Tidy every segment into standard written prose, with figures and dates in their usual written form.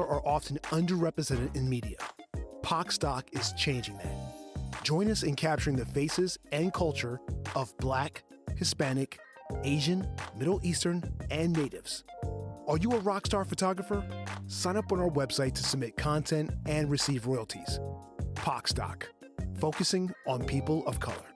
color are often underrepresented in media. Pocstock is changing that. Join us in capturing the faces and culture of Black, Hispanic, Asian, Middle Eastern, and Natives. Are you a rock star photographer? Sign up on our website to submit content and receive royalties. Pocstock, focusing on people of color.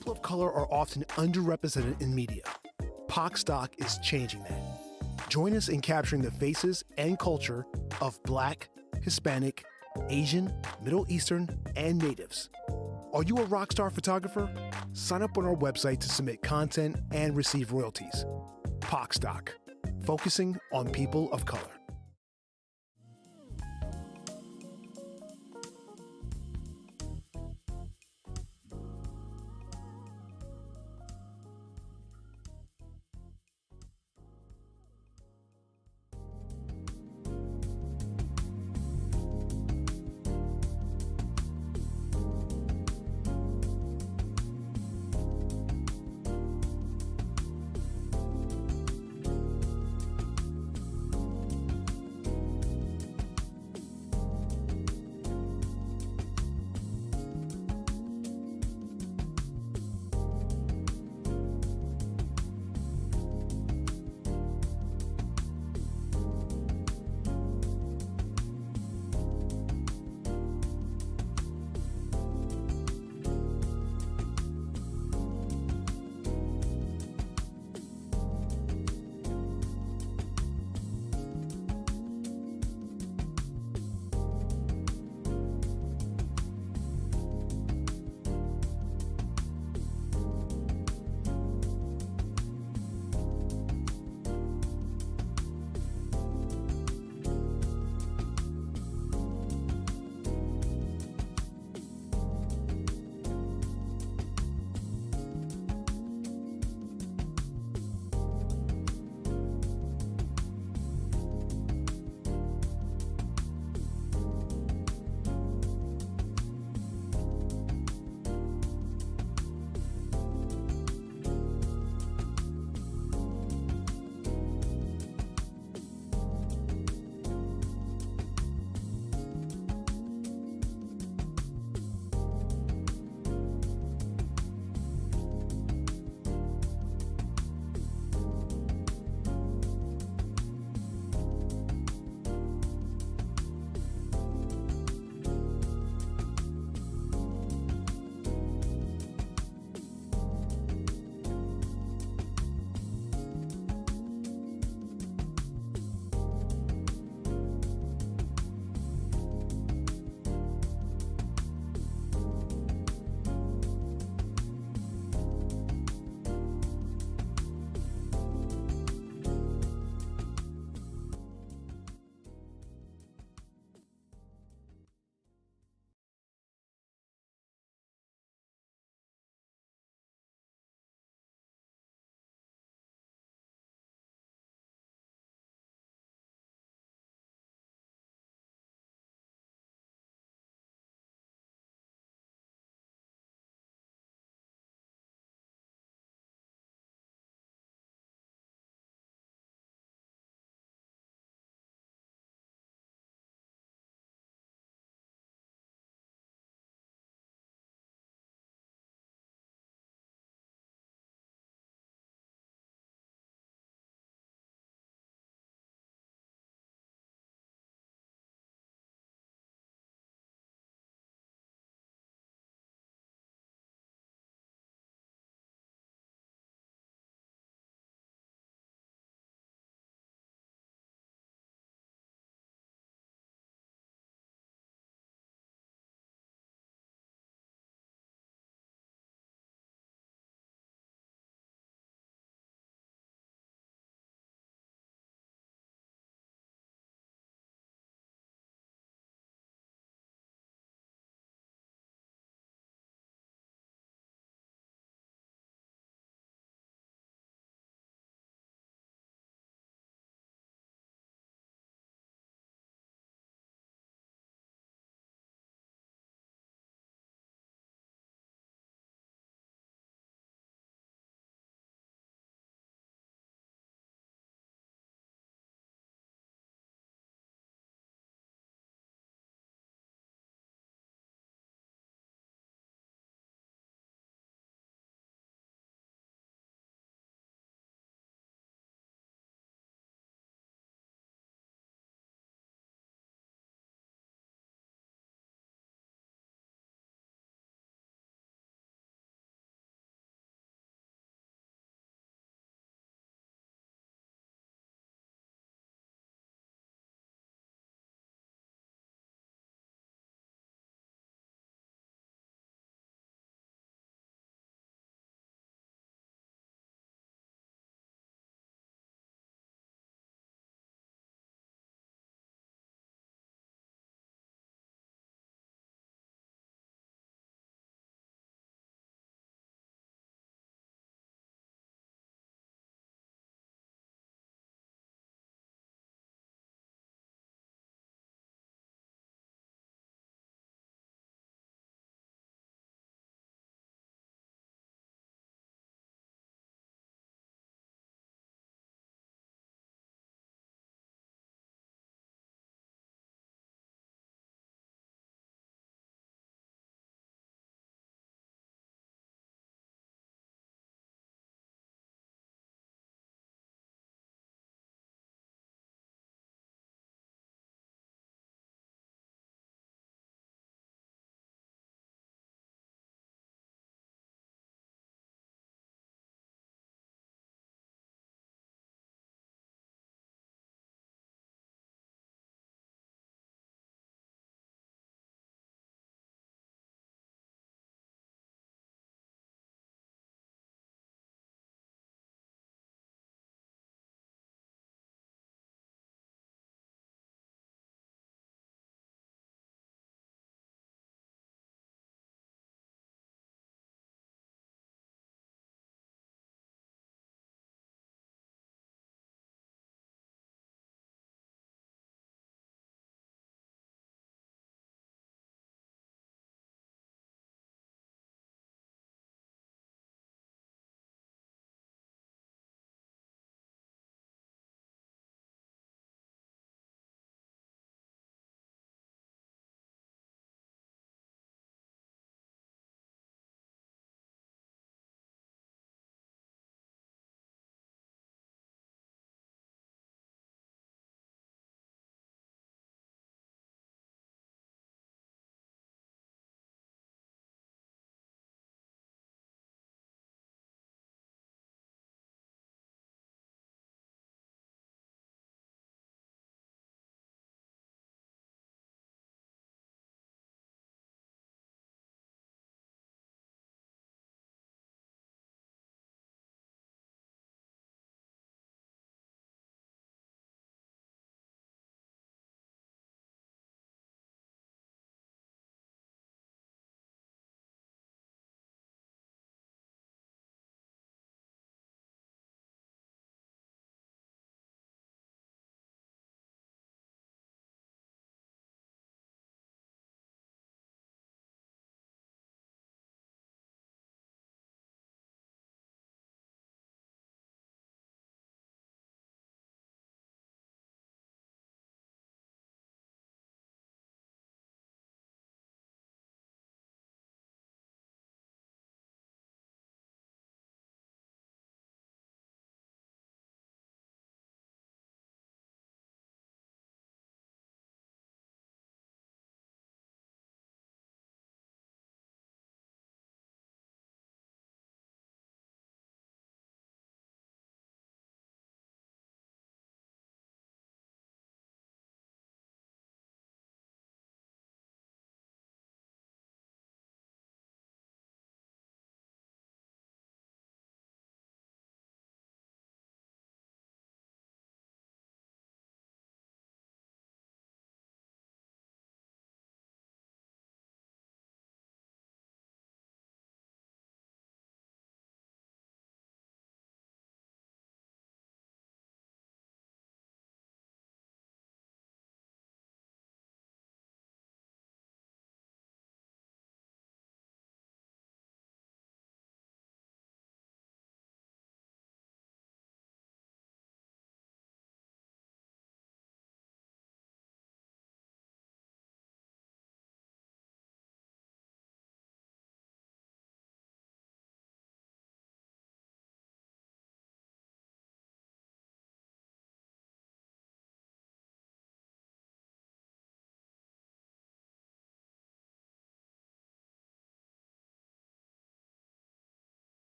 People of color are often underrepresented in media. Pocstock is changing that. Join us in capturing the faces and culture of Black, Hispanic, Asian, Middle Eastern, and Natives. Are you a rockstar photographer? Sign up on our website to submit content and receive royalties. Pocstock, focusing on people of color.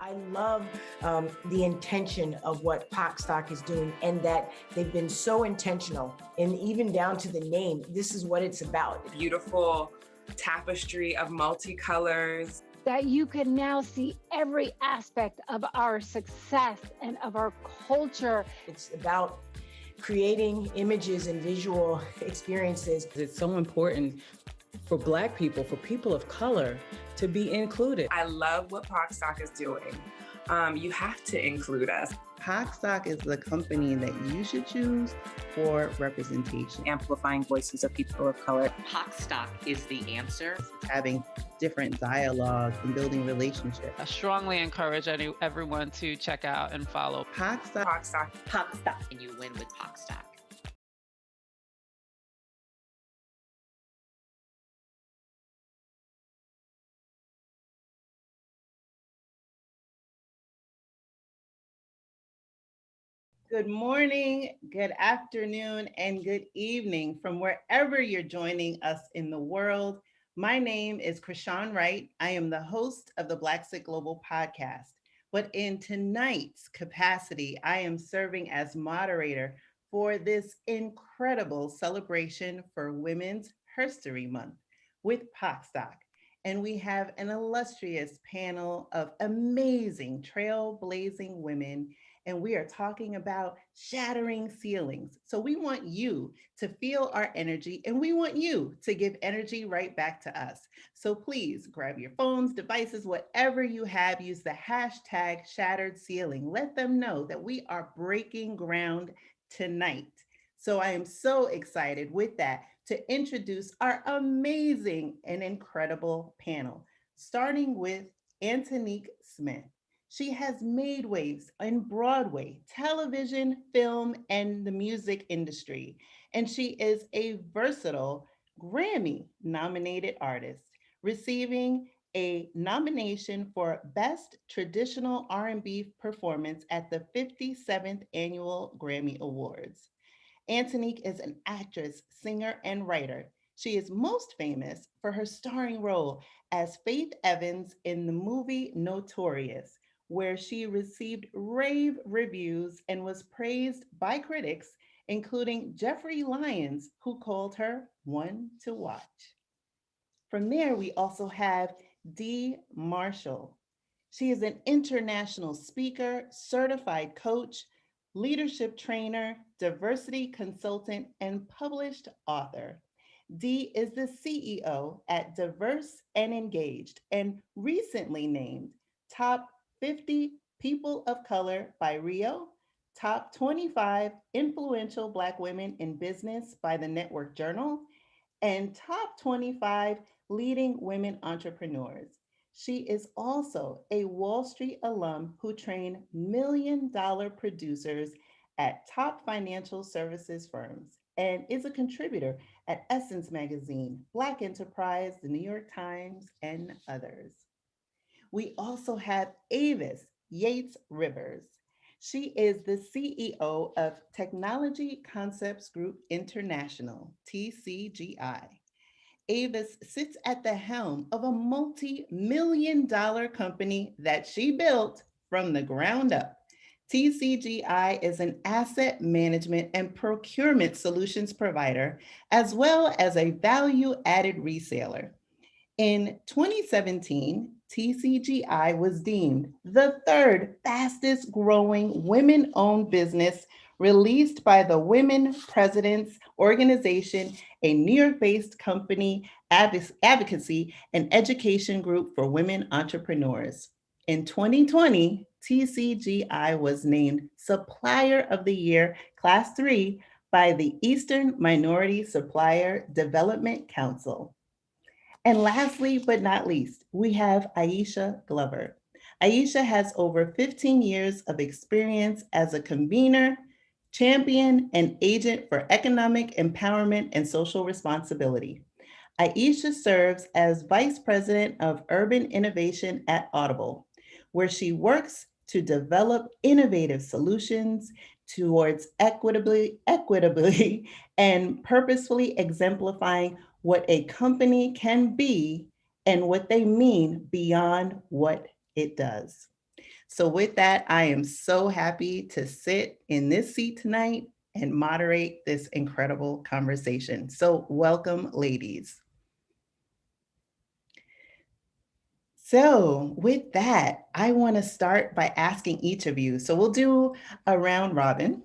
I love the intention of what pocstock is doing, and that they've been so intentional, and even down to the name. This is what it's about. Beautiful tapestry of multicolors. That you can now see every aspect of our success and of our culture. It's about creating images and visual experiences. It's so important for Black people, for people of color, to be included. I love what pocstock is doing. You have to include us. pocstock is the company that you should choose for representation. Amplifying voices of people of color. pocstock is the answer. Having different dialogue and building relationships. I strongly encourage everyone to check out and follow Pocstock. And you win with pocstock. Good morning, good afternoon, and good evening from wherever you're joining us in the world. My name is Krishan Wright. I am the host of the Black Sit Global podcast. But in tonight's capacity, I am serving as moderator for this incredible celebration for Women's HerStory Month with pocstock. And we have an illustrious panel of amazing trailblazing women, and we are talking about shattering ceilings. So we want you to feel our energy, and we want you to give energy right back to us. So please grab your phones, devices, whatever you have, use the hashtag shattered ceiling. Let them know that we are breaking ground tonight. So I am so excited with that to introduce our amazing and incredible panel, starting with Antonique Smith. She has made waves in Broadway, television, film, and the music industry. And she is a versatile Grammy nominated artist, receiving a nomination for Best Traditional R&B Performance at the 57th Annual Grammy Awards. Antonique is an actress, singer, and writer. She is most famous for her starring role as Faith Evans in the movie Notorious, where she received rave reviews and was praised by critics, including Jeffrey Lyons, who called her one to watch. From there, we also have Dee Marshall. She is an international speaker, certified coach, leadership trainer, diversity consultant, and published author. Dee is the CEO at Diverse and Engaged and recently named Top 50 People of Color by Rio, Top 25 Influential Black Women in Business by the Network Journal, and Top 25 Leading Women Entrepreneurs. She is also a Wall Street alum who trained $1 million producers at top financial services firms and is a contributor at Essence Magazine, Black Enterprise, the New York Times, and others. We also have Avis Yates Rivers. She is the CEO of Technology Concepts Group International, TCGI. Avis sits at the helm of a multi-million-dollar company that she built from the ground up. TCGI is an asset management and procurement solutions provider, as well as a value-added reseller. In 2017, TCGI was deemed the third fastest growing women owned business released by the Women Presidents Organization, a New York based company advocacy and education group for women entrepreneurs. In 2020, TCGI was named Supplier of the Year Class 3 by the Eastern Minority Supplier Development Council. And lastly, but not least, we have Aisha Glover. Aisha has over 15 years of experience as a convener, champion, and agent for economic empowerment and social responsibility. Aisha serves as Vice President of Urban Innovation at Audible, where she works to develop innovative solutions towards equitably and purposefully exemplifying what a company can be and what they mean beyond what it does. So with that, I am so happy to sit in this seat tonight and moderate this incredible conversation. So welcome, ladies. So with that, I want to start by asking each of you. So we'll do a round robin.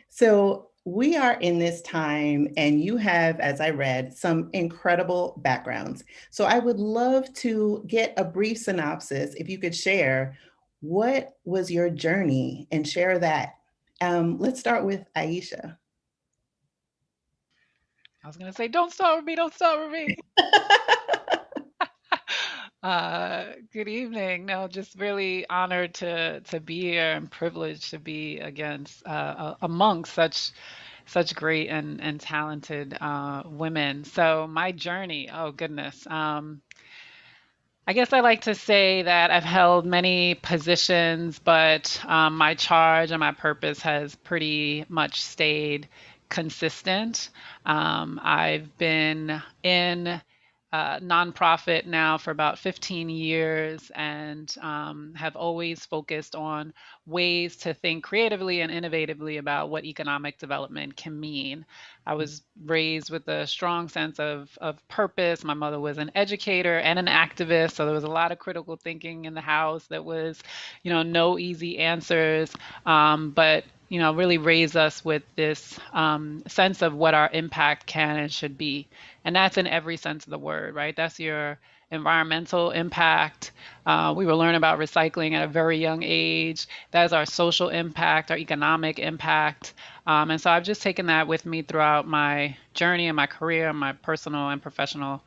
So we are in this time, and you have, as I read, some incredible backgrounds. So I would love to get a brief synopsis, if you could share what was your journey and share that. Let's start with Aisha. I was gonna say, don't start with me, don't start with me. Good evening. No, just really honored to be here and privileged to be against amongst such great and talented women. So my journey, oh goodness. I guess I like to say that I've held many positions, but my charge and my purpose has pretty much stayed consistent. I've been in nonprofit now for about 15 years and have always focused on ways to think creatively and innovatively about what economic development can mean. I was raised with a strong sense of purpose. My mother was an educator and an activist, so there was a lot of critical thinking in the house that was, no easy answers, but really raised us with this sense of what our impact can and should be. And that's in every sense of the word, right? That's your environmental impact. We were learning about recycling at a very young age. That is our social impact, our economic impact. And so I've just taken that with me throughout my journey and my career and my personal and professional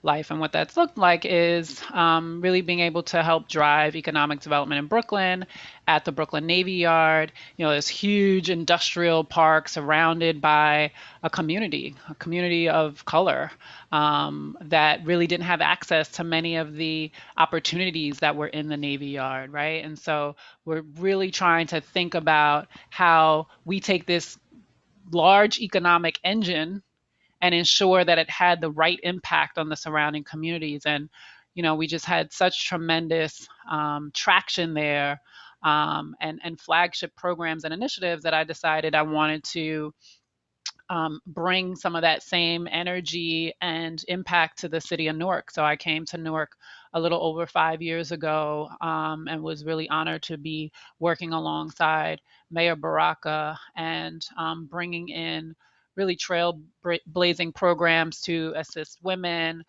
life. And what that's looked like is really being able to help drive economic development in Brooklyn at the Brooklyn Navy Yard. This huge industrial park surrounded by a community of color that really didn't have access to many of the opportunities that were in the Navy Yard, right? And so we're really trying to think about how we take this large economic engine and ensure that it had the right impact on the surrounding communities. And, we just had such tremendous traction there, and flagship programs and initiatives that I decided I wanted to bring some of that same energy and impact to the city of Newark. So I came to Newark a little over 5 years ago, and was really honored to be working alongside Mayor Baraka and bringing in really trailblazing programs to assist women,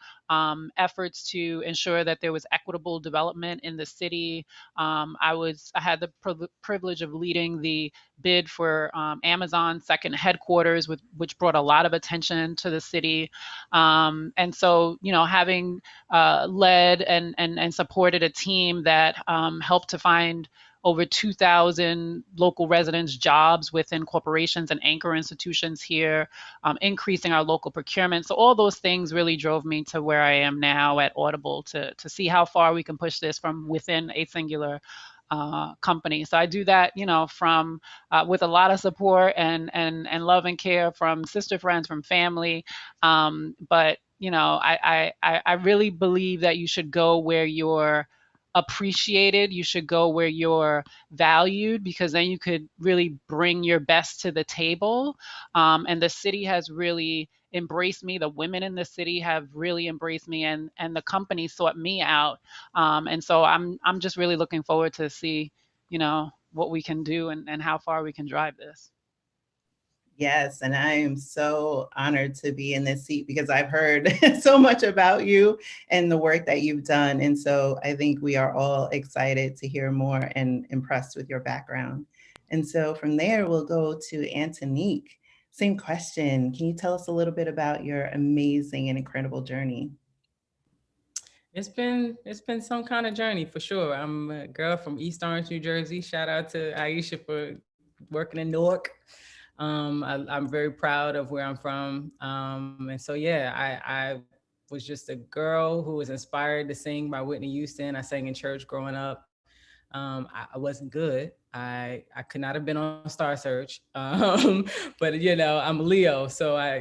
efforts to ensure that there was equitable development in the city. I had the privilege of leading the bid for Amazon's second headquarters, which brought a lot of attention to the city. And so, having led and supported a team that helped to find over 2,000 local residents jobs within corporations and anchor institutions here, increasing our local procurement. So all those things really drove me to where I am now at Audible to see how far we can push this from within a singular company. So I do that, from with a lot of support and love and care from sister friends, from family. But I really believe that you should go where you're appreciated. You should go where you're valued, because then you could really bring your best to the table. And the city has really embraced me. The women in the city have really embraced me, and the company sought me out. And so I'm just really looking forward to see, what we can do and how far we can drive this. Yes, and I am so honored to be in this seat because I've heard so much about you and the work that you've done. And so I think we are all excited to hear more and impressed with your background. And so from there, we'll go to Antonique. Same question. Can you tell us a little bit about your amazing and incredible journey? It's been some kind of journey for sure. I'm a girl from East Orange, New Jersey. Shout out to Aisha for working in Newark. I'm very proud of where I'm from. And so, yeah, I was just a girl who was inspired to sing by Whitney Houston. I sang in church growing up. I wasn't good. I could not have been on Star Search, but I'm a Leo, so I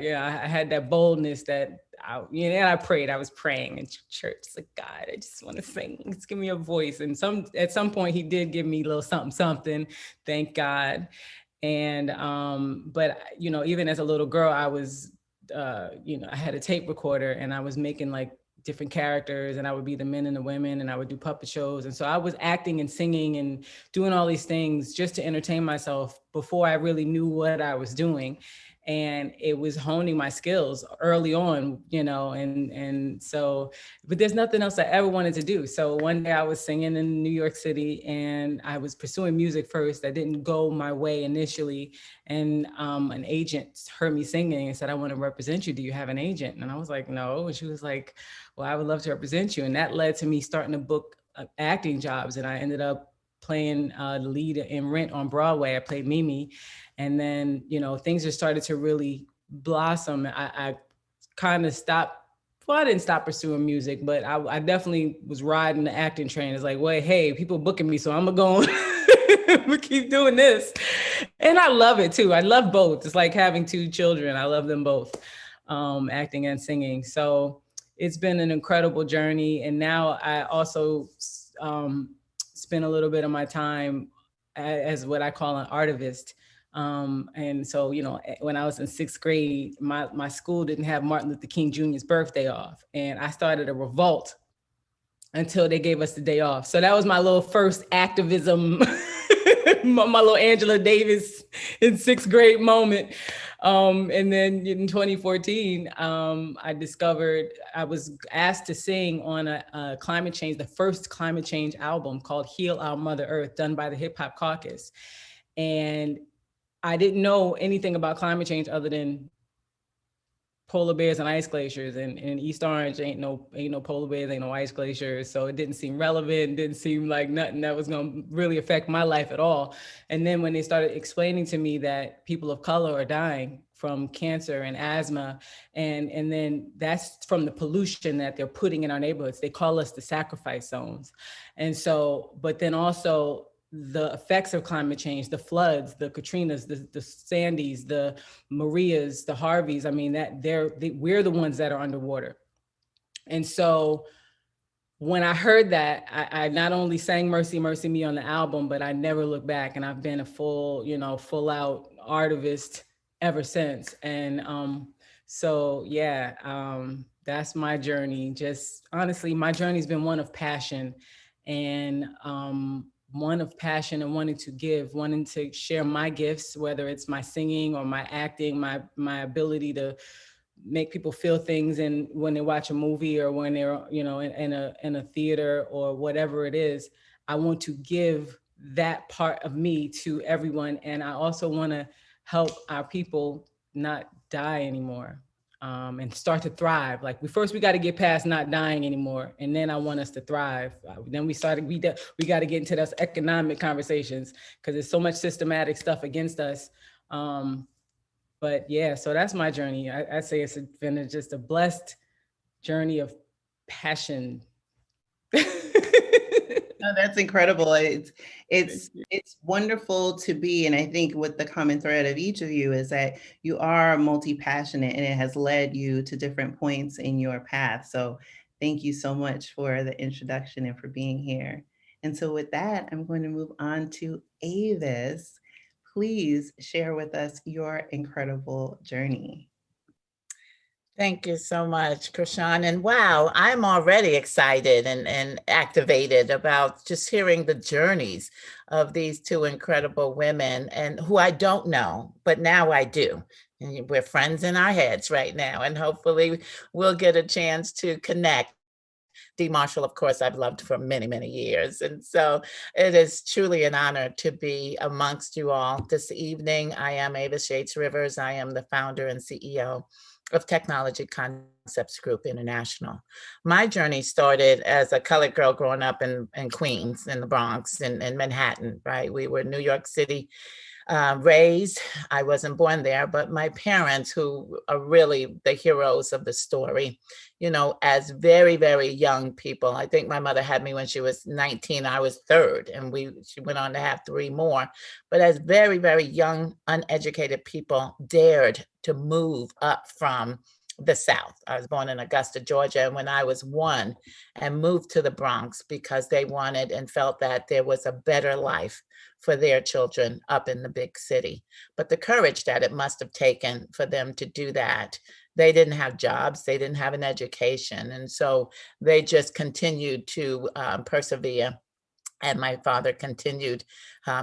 had that boldness that and I prayed. I was praying in church, it's like, God, I just want to sing. Just give me a voice. And at some point, He did give me a little something, something. Thank God. And but even as a little girl, I was I had a tape recorder and I was making like different characters, and I would be the men and the women, and I would do puppet shows. And so I was acting and singing and doing all these things just to entertain myself before I really knew what I was doing. And it was honing my skills early on, and so, but there's nothing else I ever wanted to do. So one day I was singing in New York City, and I was pursuing music first. I didn't go my way initially. And an agent heard me singing and said, I want to represent you. Do you have an agent? And I was like, no. And she was like, well, I would love to represent you. And that led to me starting to book acting jobs. And I ended up playing the lead in Rent on Broadway. I played Mimi. And then, things just started to really blossom. I kind of stopped. Well, I didn't stop pursuing music, but I definitely was riding the acting train. It's like, wait, hey, people booking me, so I'm gonna go keep doing this. And I love it too. I love both. It's like having two children. I love them both, acting and singing. So it's been an incredible journey. And now I also spend a little bit of my time as what I call an artivist. And so, when I was in 6th grade, my school didn't have Martin Luther King Jr.'s birthday off. And I started a revolt until they gave us the day off. So that was my little first activism, my little Angela Davis in 6th grade moment. And then in 2014, I discovered I was asked to sing on a climate change, the first climate change album called Heal Our Mother Earth, done by the Hip Hop Caucus. And I didn't know anything about climate change other than polar bears and ice glaciers, and in East Orange ain't no polar bears, ain't no ice glaciers. So it didn't seem relevant, didn't seem like nothing that was gonna really affect my life at all. And then when they started explaining to me that people of color are dying from cancer and asthma, and then that's from the pollution that they're putting in our neighborhoods. They call us the sacrifice zones. And so, but then also the effects of climate change, the floods, the Katrinas, the Sandys, the Marias, the Harveys. I mean, we're the ones that are underwater. And so when I heard that, I not only sang Mercy, Mercy Me on the album, but I never looked back. And I've been a full out artivist ever since. And so, yeah, that's my journey. Just honestly, my journey's been one of passion and wanting to give, wanting to share my gifts, whether it's my singing or my acting, my ability to make people feel things, and when they watch a movie or when they're in a theater or whatever it is, I want to give that part of me to everyone. And I also want to help our people not die anymore. And start to thrive. Like we got to get past not dying anymore, and then I want us to thrive. Then we got to get into those economic conversations because there's so much systematic stuff against us. But yeah, so that's my journey. I say it's been just a blessed journey of passion. No, that's incredible. It's wonderful to be, and I think what the common thread of each of you is that you are multi-passionate, and it has led you to different points in your path. So thank you so much for the introduction and for being here. And so with that, I'm going to move on to Avis. Please share with us your incredible journey. Thank you so much, Krishan. And wow, I'm already excited and activated about just hearing the journeys of these two incredible women, and who I don't know, but now I do. And we're friends in our heads right now, and hopefully we'll get a chance to connect. Dee Marshall, of course, I've loved for many, many years. And so it is truly an honor to be amongst you all this evening. I am Avis Yates Rivers. I am the founder and CEO of Technology Concepts Group International. My journey started as a colored girl growing up in Queens, in the Bronx, in Manhattan, right? We were New York City raised. I wasn't born there, but my parents, who are really the heroes of the story, you know, as very, very young people. I think my mother had me when she was 19. I was third, and she went on to have three more. But as very, very young, uneducated people dared to move up from the South. I was born in Augusta, Georgia, and when I was one, and moved to the Bronx because they wanted and felt that there was a better life for their children up in the big city. But the courage that it must have taken for them to do that, they didn't have jobs, they didn't have an education. And so they just continued to persevere. And my father continued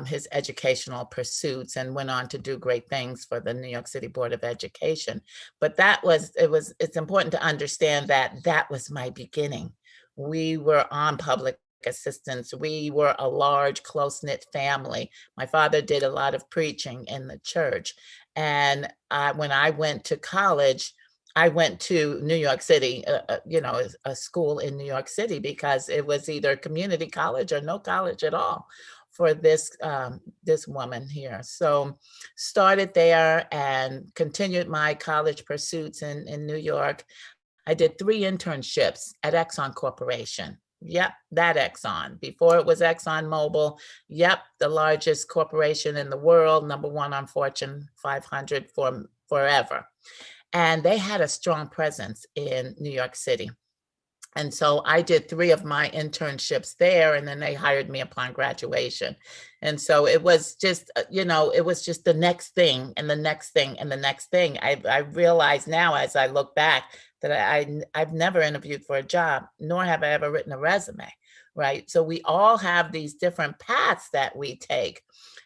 his educational pursuits and went on to do great things for the New York City Board of Education. But it's important to understand that that was my beginning. We were on public assistance. We were a large, close-knit family. My father did a lot of preaching in the church. And when I went to college, I went to New York City, a school in New York City, because it was either community college or no college at all for this woman here. So started there and continued my college pursuits in New York. I did 3 internships at Exxon Corporation. Yep, that Exxon. Before it was Exxon Mobil. Yep, the largest corporation in the world, #1 on Fortune 500 for forever. And they had a strong presence in New York City. And so I did 3 of my internships there, and then they hired me upon graduation. And so it was just, it was just the next thing and the next thing and the next thing. I realize now as I look back that I've never interviewed for a job, nor have I ever written a resume, right? So we all have these different paths that we take.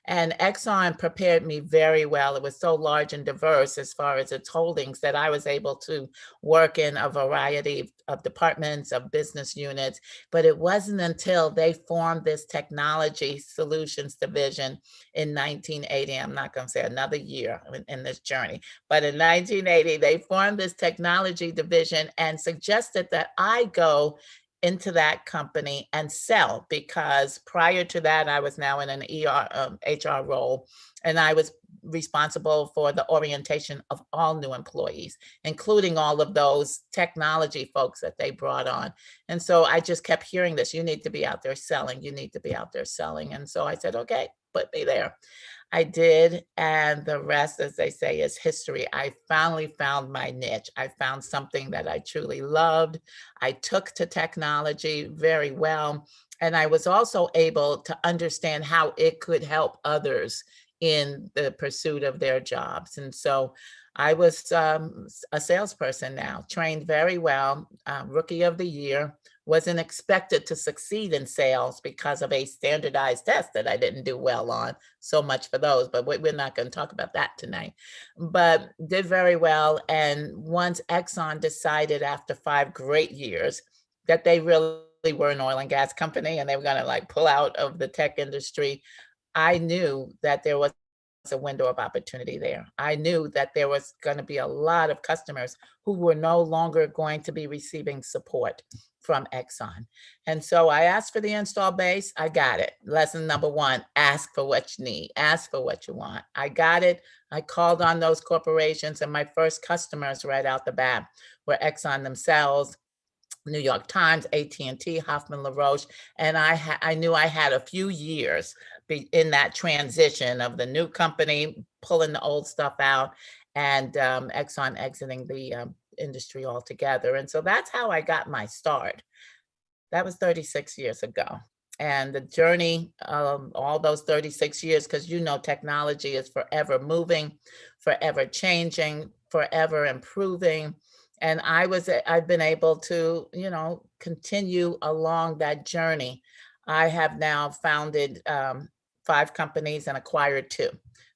And Exxon prepared me very well. It was so large and diverse as far as its holdings that I was able to work in a variety of departments, of business units. But it wasn't until they formed this technology solutions division in 1980. I'm not going to say another year in this journey, but in 1980, they formed this technology division and suggested that I go into that company and sell, because prior to that, I was now in an HR role, and I was responsible for the orientation of all new employees, including all of those technology folks that they brought on. And so I just kept hearing this, you need to be out there selling, you need to be out there selling. And so I said, okay, put me there. I did, and the rest, as they say, is history. I finally found my niche. I found something that I truly loved. I took to technology very well, and I was also able to understand how it could help others in the pursuit of their jobs. And so I was a salesperson now, trained very well, rookie of the year. Wasn't expected to succeed in sales because of a standardized test that I didn't do well on. So much for those, but we're not going to talk about that tonight. But did very well. And once Exxon decided after 5 great years that they really were an oil and gas company and they were going to like pull out of the tech industry, I knew that there was a window of opportunity there. I knew that there was going to be a lot of customers who were no longer going to be receiving support from Exxon. And so I asked for the install base. I got it. Lesson number 1, ask for what you need, ask for what you want. I got it. I called on those corporations, and my first customers right out the bat were Exxon themselves, New York Times, AT&T, Hoffman LaRoche. And I knew I had a few years in that transition of the new company pulling the old stuff out and Exxon exiting the industry altogether. And so that's how I got my start. That was 36 years ago. And the journey of all those 36 years, because technology is forever moving, forever changing, forever improving. And I've been able to, continue along that journey. I have now founded 5 companies and acquired 2.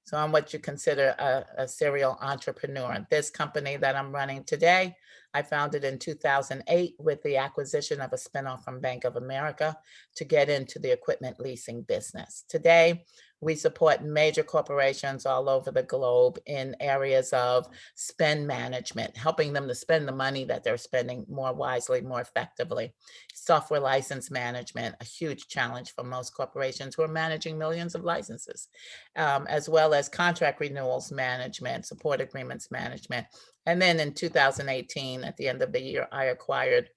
So I'm what you consider a serial entrepreneur. This company that I'm running today, I founded in 2008 with the acquisition of a spinoff from Bank of America to get into the equipment leasing business. Today, We support major corporations all over the globe in areas of spend management, helping them to spend the money that they're spending more wisely, more effectively. Software license management, a huge challenge for most corporations who are managing millions of licenses, as well as contract renewals management, support agreements management. And then in 2018, at the end of the year, I acquired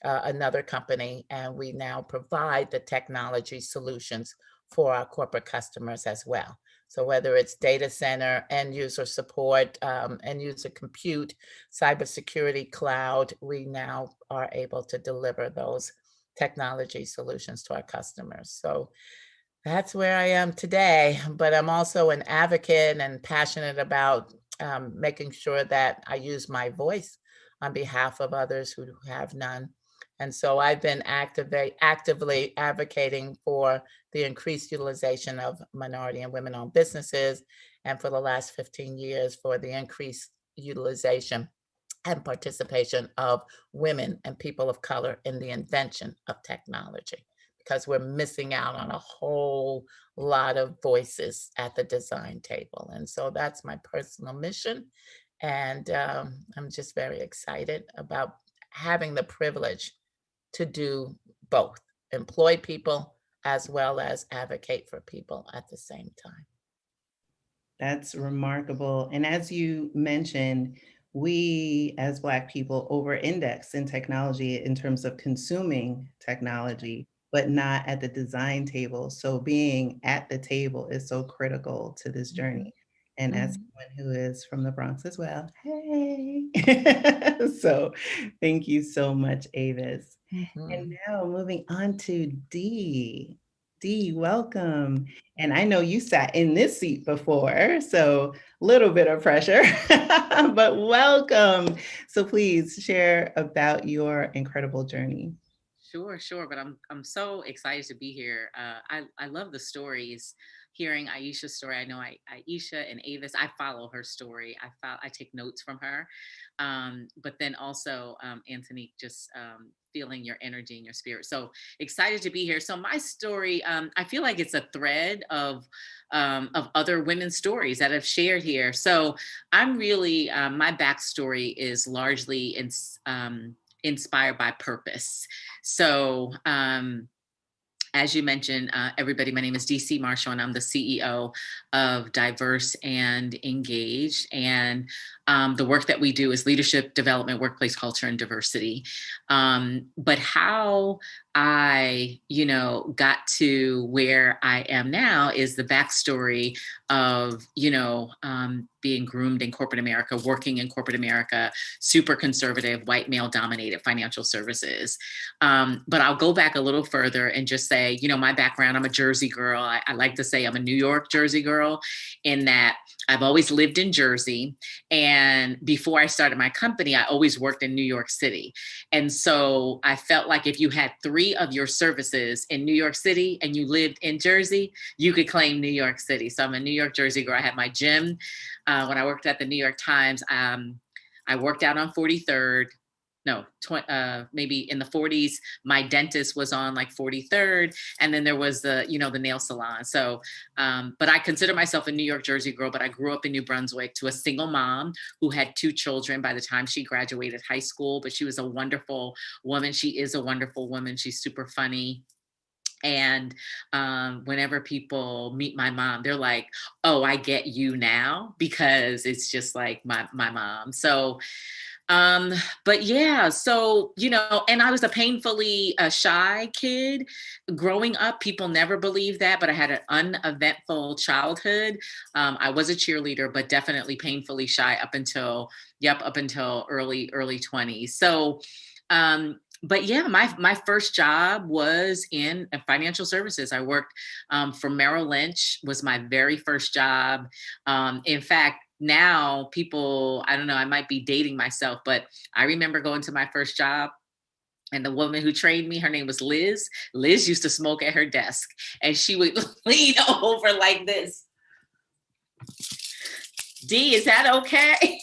another company, and we now provide the technology solutions for our corporate customers as well. So whether it's data center, end user support, end user compute, cybersecurity, cloud, we now are able to deliver those technology solutions to our customers. So that's where I am today, but I'm also an advocate and passionate about making sure that I use my voice on behalf of others who have none. And so I've been actively advocating for the increased utilization of minority and women-owned businesses, and for the last 15 years for the increased utilization and participation of women and people of color in the invention of technology, because we're missing out on a whole lot of voices at the design table. And so that's my personal mission. And I'm just very excited about having the privilege to do both, employ people as well as advocate for people at the same time. That's remarkable. And as you mentioned, we as Black people over-index in technology in terms of consuming technology, but not at the design table. So being at the table is so critical to this journey. And as someone who is from the Bronx as well, hey. So thank you so much, Avis. And now moving on to Dee. Dee, welcome. And I know you sat in this seat before, so a little bit of pressure, but welcome. So please share about your incredible journey. Sure. But I'm so excited to be here. I love the stories. Hearing Aisha's story, I know Aisha and Avis. I follow her story. I take notes from her. But then also Anthony, just feeling your energy and your spirit. So excited to be here. So my story, I feel like it's a thread of other women's stories that I've shared here. So I'm really my backstory is largely inspired by purpose. So as you mentioned, everybody, my name is DC Marshall, and I'm the CEO of Diverse and Engaged. And the work that we do is leadership development, workplace culture, and diversity. But how I, got to where I am now is the backstory of, being groomed in corporate America, working in corporate America, super conservative, white male dominated financial services. But I'll go back a little further and just say, my background, I'm a Jersey girl. I like to say I'm a New York Jersey girl, in that I've always lived in Jersey. And before I started my company, I always worked in New York City. And so I felt like if you had 3 of your services in New York City and you lived in Jersey, you could claim New York City. So I'm a New York Jersey girl. I had my gym. When I worked at the New York Times, I worked out on 43rd. No, maybe in the 40s, my dentist was on like 43rd. And then there was the nail salon. So, but I consider myself a New York Jersey girl, but I grew up in New Brunswick to a single mom who had 2 children by the time she graduated high school. But she was a wonderful woman. She is a wonderful woman. She's super funny. And whenever people meet my mom, they're like, oh, I get you now, because it's just like my mom. So but yeah, so, and I was a painfully shy kid growing up. People never believe that, but I had an uneventful childhood. I was a cheerleader, but definitely painfully shy up until early 20s. So, but yeah, my first job was in financial services. I worked for Merrill Lynch, was my very first job. In fact, now people, I don't know, I might be dating myself, but I remember going to my first job, and the woman who trained me, her name was Liz. Liz used to smoke at her desk, and she would lean over like this. Dee, is that okay?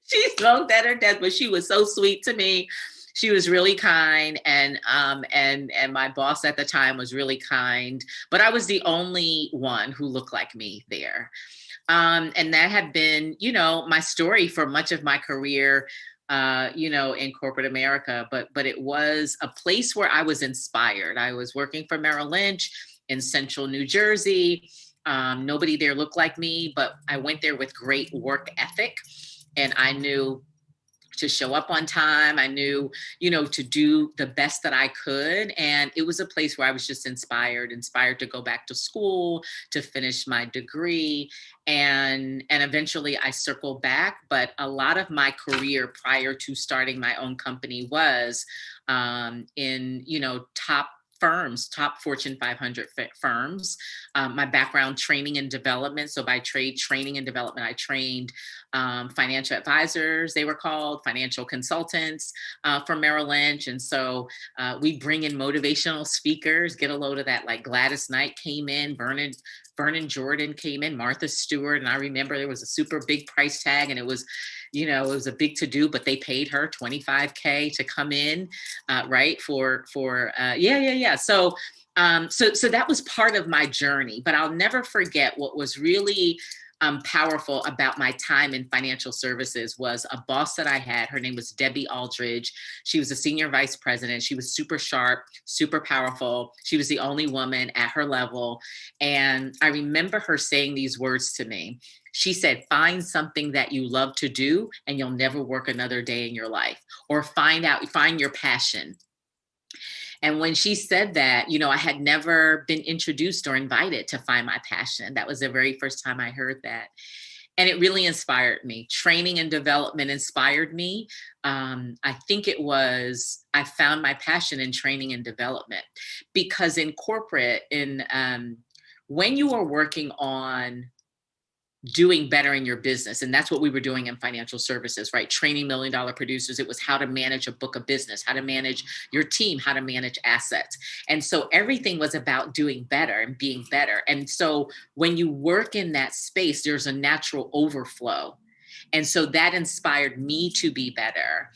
She smoked at her desk, but she was so sweet to me. she was really kind, and my boss at the time was really kind, but I was the only one who looked like me there. And that had been, my story for much of my career, in corporate America. But it was a place where I was inspired. I was working for Merrill Lynch in central New Jersey. Nobody there looked like me, but I went there with great work ethic, and I knew to show up on time. I knew, to do the best that I could. And it was a place where I was just inspired to go back to school, to finish my degree. And eventually I circled back. But a lot of my career prior to starting my own company was in, top Fortune 500 firms. My background, training and development. So by trade, training and development, I trained financial advisors, they were called, financial consultants for Merrill Lynch. And so we bring in motivational speakers, get a load of that, like Gladys Knight came in, Vernon Jordan came in, Martha Stewart. And I remember there was a super big price tag, and it was, it was a big to do, but they paid her $25K to come in, right? Yeah. So that was part of my journey, but I'll never forget what was really powerful about my time in financial services was a boss that I had. Her name was Debbie Aldridge. She was a senior vice president. She was super sharp, super powerful. She was the only woman at her level. And I remember her saying these words to me. She said, find something that you love to do and you'll never work another day in your life, or find your passion. And when she said that, I had never been introduced or invited to find my passion. That was the very first time I heard that. And it really inspired me. Training and development inspired me. I think I found my passion in training and development, because in corporate, when you are working on doing better in your business. And that's what we were doing in financial services, right? Training $1 million producers. It was how to manage a book of business, how to manage your team, how to manage assets. And so everything was about doing better and being better. And so when you work in that space, there's a natural overflow. And so that inspired me to be better.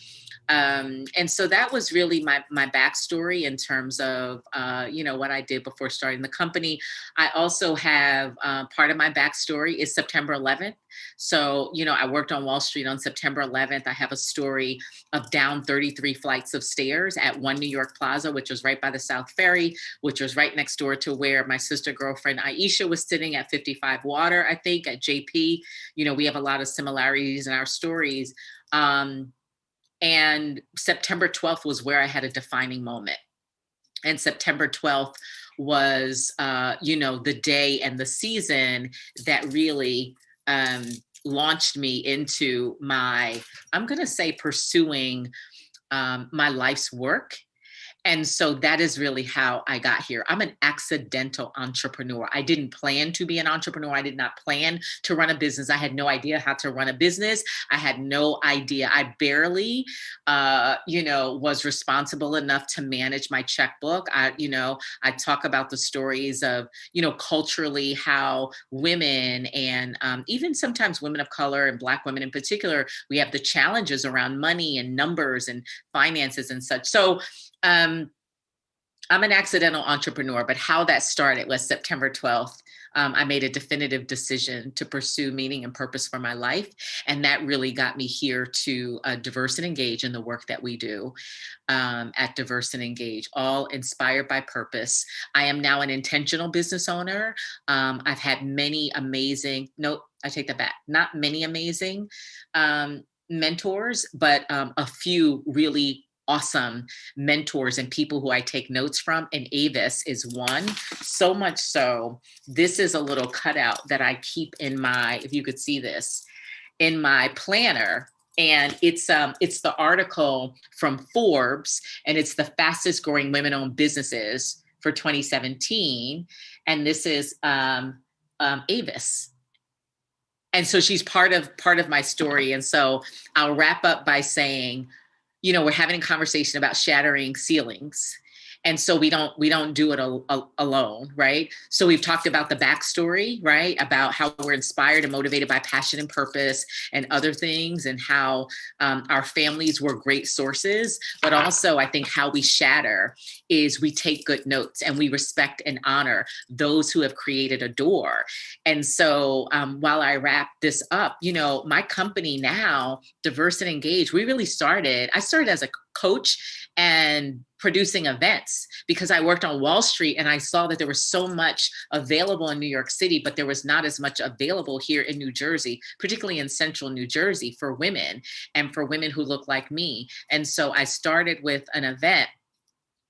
And so that was really my backstory in terms of, what I did before starting the company. I also have part of my backstory is September 11th. So, I worked on Wall Street on September 11th. I have a story of down 33 flights of stairs at One New York Plaza, which was right by the South Ferry, which was right next door to where my sister girlfriend Aisha was sitting at 55 Water, I think, at JP. We have a lot of similarities in our stories. And September 12th was where I had a defining moment. And September 12th was, the day and the season that really launched me into I'm going to say, pursuing my life's work. And so that is really how I got here. I'm an accidental entrepreneur. I didn't plan to be an entrepreneur. I did not plan to run a business. I had no idea how to run a business. I had no idea. I barely, was responsible enough to manage my checkbook. I talk about the stories of, culturally how women and even sometimes women of color and Black women in particular, we have the challenges around money and numbers and finances and such. So I'm an accidental entrepreneur, but how that started was September 12th. I made a definitive decision to pursue meaning and purpose for my life. And that really got me here to Diverse and Engage in the work that we do at Diverse and Engage, all inspired by purpose. I am now an intentional business owner. I've had many amazing, I take that back, not many amazing mentors, but a few really awesome mentors and people who I take notes from. And Avis is one. So much so, this is a little cutout that I keep in if you could see this, in my planner. And it's the article from Forbes, and it's the fastest growing women-owned businesses for 2017. And this is Avis. And so she's part of my story. And so I'll wrap up by saying, we're having a conversation about shattering ceilings. And so we don't do it alone, right? So we've talked about the backstory, right? About how we're inspired and motivated by passion and purpose and other things, and how our families were great sources. But also, I think how we shatter is we take good notes and we respect and honor those who have created a door. And so while I wrap this up, my company now, Diverse and Engage, I started as a coach and producing events because I worked on Wall Street and I saw that there was so much available in New York City, but there was not as much available here in New Jersey, particularly in central New Jersey, for women and for women who look like me. And so I started with an event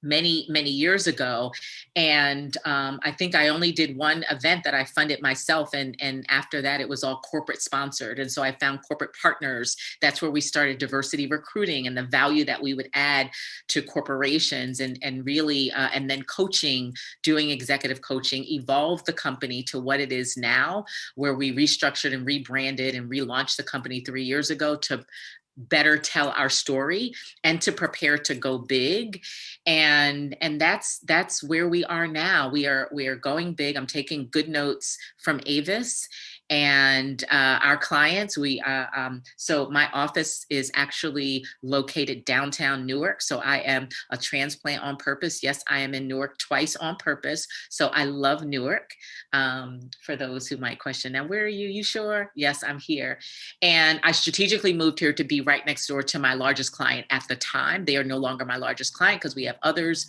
many years ago, and I think I only did one event that I funded myself, and after that it was all corporate sponsored. And so I found corporate partners. That's where we started diversity recruiting and the value that we would add to corporations, and really and then coaching, doing executive coaching, evolved the company to what it is now, where we restructured and rebranded and relaunched the company 3 years ago to better tell our story and to prepare to go big. And that's where we are now. We are going big. I'm taking good notes from Avis and our clients. So my office is actually located downtown Newark. So I am a transplant on purpose. Yes, I am in Newark twice on purpose. So I love Newark. For those who might question, now, where are you? You sure? Yes, I'm here. And I strategically moved here to be right next door to my largest client at the time. They are no longer my largest client because we have others.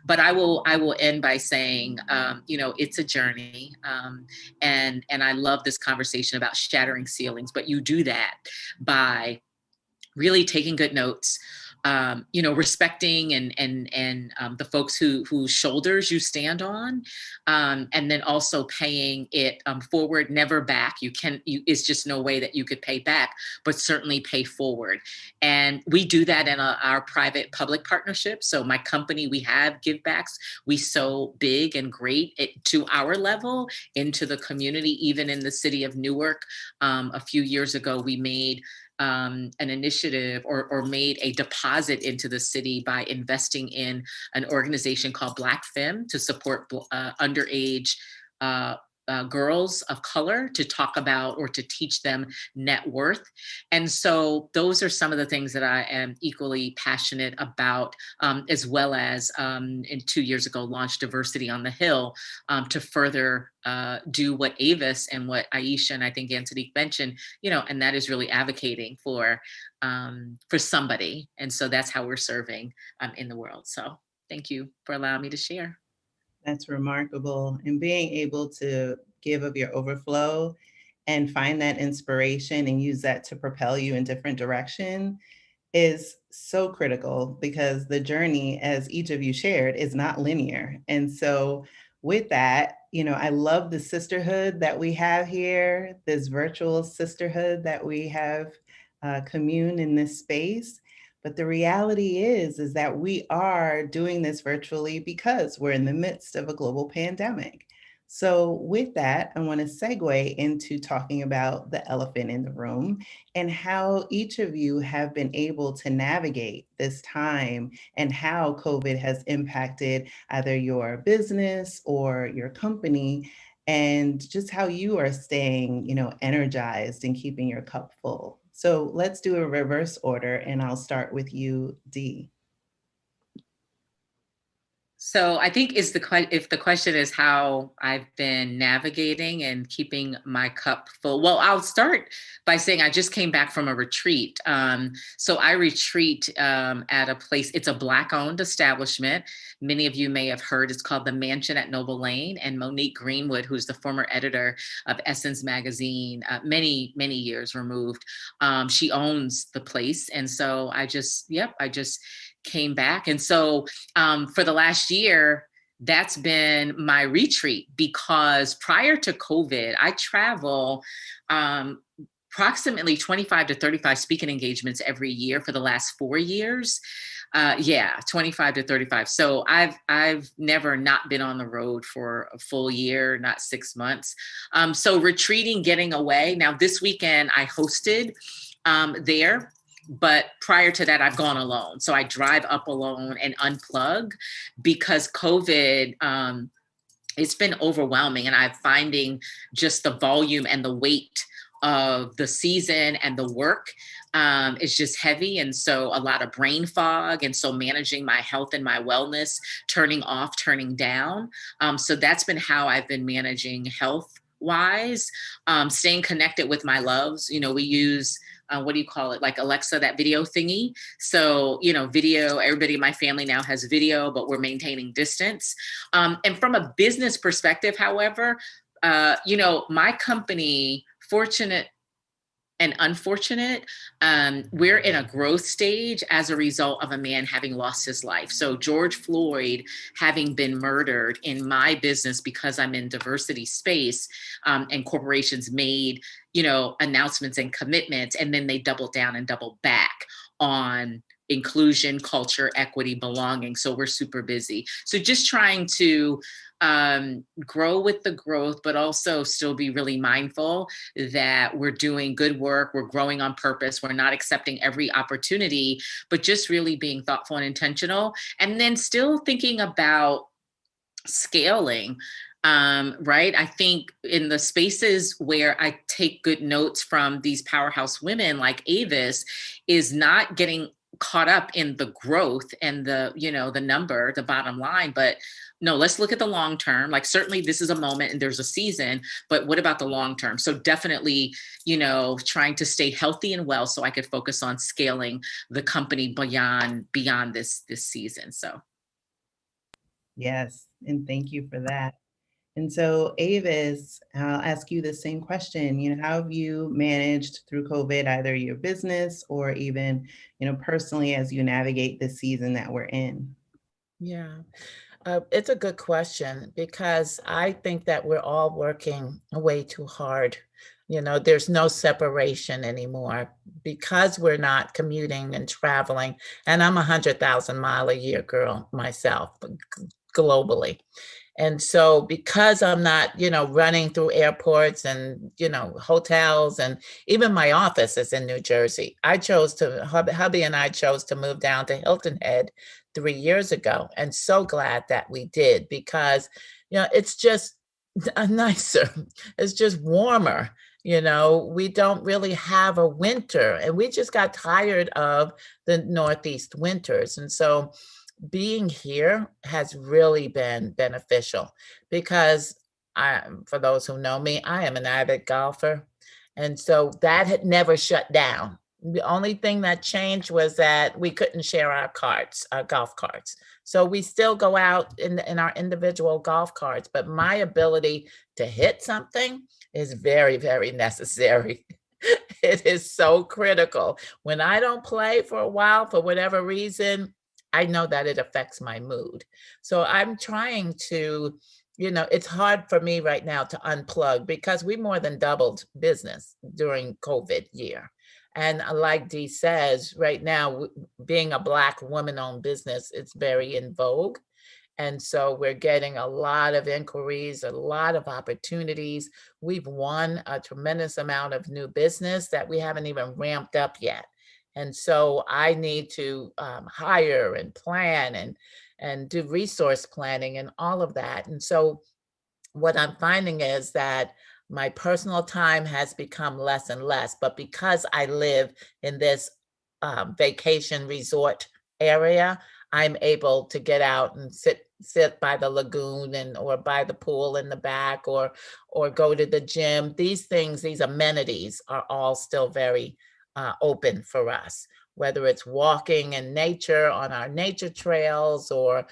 But I will end by saying, it's a journey. And I love this conversation about shattering ceilings, but you do that by really taking good notes, respecting and the folks whose shoulders you stand on, and then also paying it forward, never back. It's just no way that you could pay back, but certainly pay forward. And we do that in our private public partnership. So my company, we have givebacks. We sow big and great to our level into the community. Even in the city of Newark, a few years ago, we made an initiative or made a deposit into the city by investing in an organization called Black Femme to support underage girls of color, to talk about or to teach them net worth. And so those are some of the things that I am equally passionate about, as well as in 2 years ago launched Diversity on the Hill, to further do what Avis and what Aisha and I think Anthony mentioned, and that is really advocating for somebody. And so that's how we're serving in the world. So thank you for allowing me to share. That's remarkable. And being able to give of your overflow and find that inspiration and use that to propel you in different direction is so critical, because the journey, as each of you shared, is not linear. And so with that, I love the sisterhood that we have here, this virtual sisterhood that we have commune in this space. But the reality is that we are doing this virtually because we're in the midst of a global pandemic. So with that, I want to segue into talking about the elephant in the room and how each of you have been able to navigate this time and how COVID has impacted either your business or your company, and just how you are staying, energized and keeping your cup full. So let's do a reverse order, and I'll start with you, Dee. So I think if the question is how I've been navigating and keeping my cup full, well, I'll start by saying I just came back from a retreat. So I retreat at a place, it's a Black-owned establishment. Many of you may have heard, it's called the Mansion at Noble Lane. And Monique Greenwood, who's the former editor of Essence magazine, many years removed, she owns the place. And so I just came back. And so for the last year, that's been my retreat, because prior to COVID, I travel approximately 25 to 35 speaking engagements every year for the last 4 years. 25 to 35. So I've never not been on the road for a full year, not 6 months. So retreating, getting away. Now this weekend I hosted there. But prior to that, I've gone alone. So I drive up alone and unplug because COVID, it's been overwhelming, and I'm finding just the volume and the weight of the season and the work is just heavy. And so a lot of brain fog. And so managing my health and my wellness, turning off, turning down. So that's been how I've been managing health wise, staying connected with my loves. You know, we use, what do you call it? Like Alexa, that video thingy. So, you know, video, everybody in my family now has video, but we're maintaining distance. And from a business perspective, however, you know, my company, fortunate and unfortunate, we're in a growth stage as a result of a man having lost his life. So George Floyd having been murdered in my business, because I'm in diversity space, and corporations made, you know, announcements and commitments, and then they doubled down and doubled back on inclusion, culture, equity, belonging. So we're super busy. So just trying to grow with the growth, but also still be really mindful that we're doing good work, we're growing on purpose, we're not accepting every opportunity, but just really being thoughtful and intentional. And then still thinking about scaling. Right. I think in the spaces where I take good notes from these powerhouse women like Avis, is not getting caught up in the growth and the, you know, the number, the bottom line, but no, let's look at the long term. Like, certainly this is a moment and there's a season, but what about the long term? So definitely, you know, trying to stay healthy and well so I could focus on scaling the company beyond this season. So Yes, and thank you for that. And so, Avis, I'll ask you the same question. You know, how have you managed through COVID, either your business or even, you know, personally, as you navigate the season that we're in? Yeah. It's a good question because I think that we're all working way too hard. You know, there's no separation anymore because we're not commuting and traveling. And I'm 100,000 mile a year girl myself, globally. And so because I'm not, you know, running through airports and, you know, hotels, and even my office is in New Jersey. Hubby and I chose to move down to Hilton Head 3 years ago. And so glad that we did, because, you know, it's just nicer. It's just warmer. You know, we don't really have a winter, and we just got tired of the Northeast winters. And so being here has really been beneficial because for those who know me, I am an avid golfer. And so that had never shut down. The only thing that changed was that we couldn't share our carts, our golf carts. So we still go out in our individual golf carts, but my ability to hit something is very, very necessary. It is so critical. When I don't play for a while, for whatever reason, I know that it affects my mood. So I'm trying to, you know, it's hard for me right now to unplug because we more than doubled business during COVID year. And like Dee says, right now, being a Black woman-owned business, it's very in vogue. And so we're getting a lot of inquiries, a lot of opportunities. We've won a tremendous amount of new business that we haven't even ramped up yet. And so I need to hire and plan and do resource planning and all of that. And so what I'm finding is that my personal time has become less and less, but because I live in this vacation resort area, I'm able to get out and sit by the lagoon or by the pool in the back or go to the gym. These things, these amenities are all still very open for us, whether it's walking in nature on our nature trails or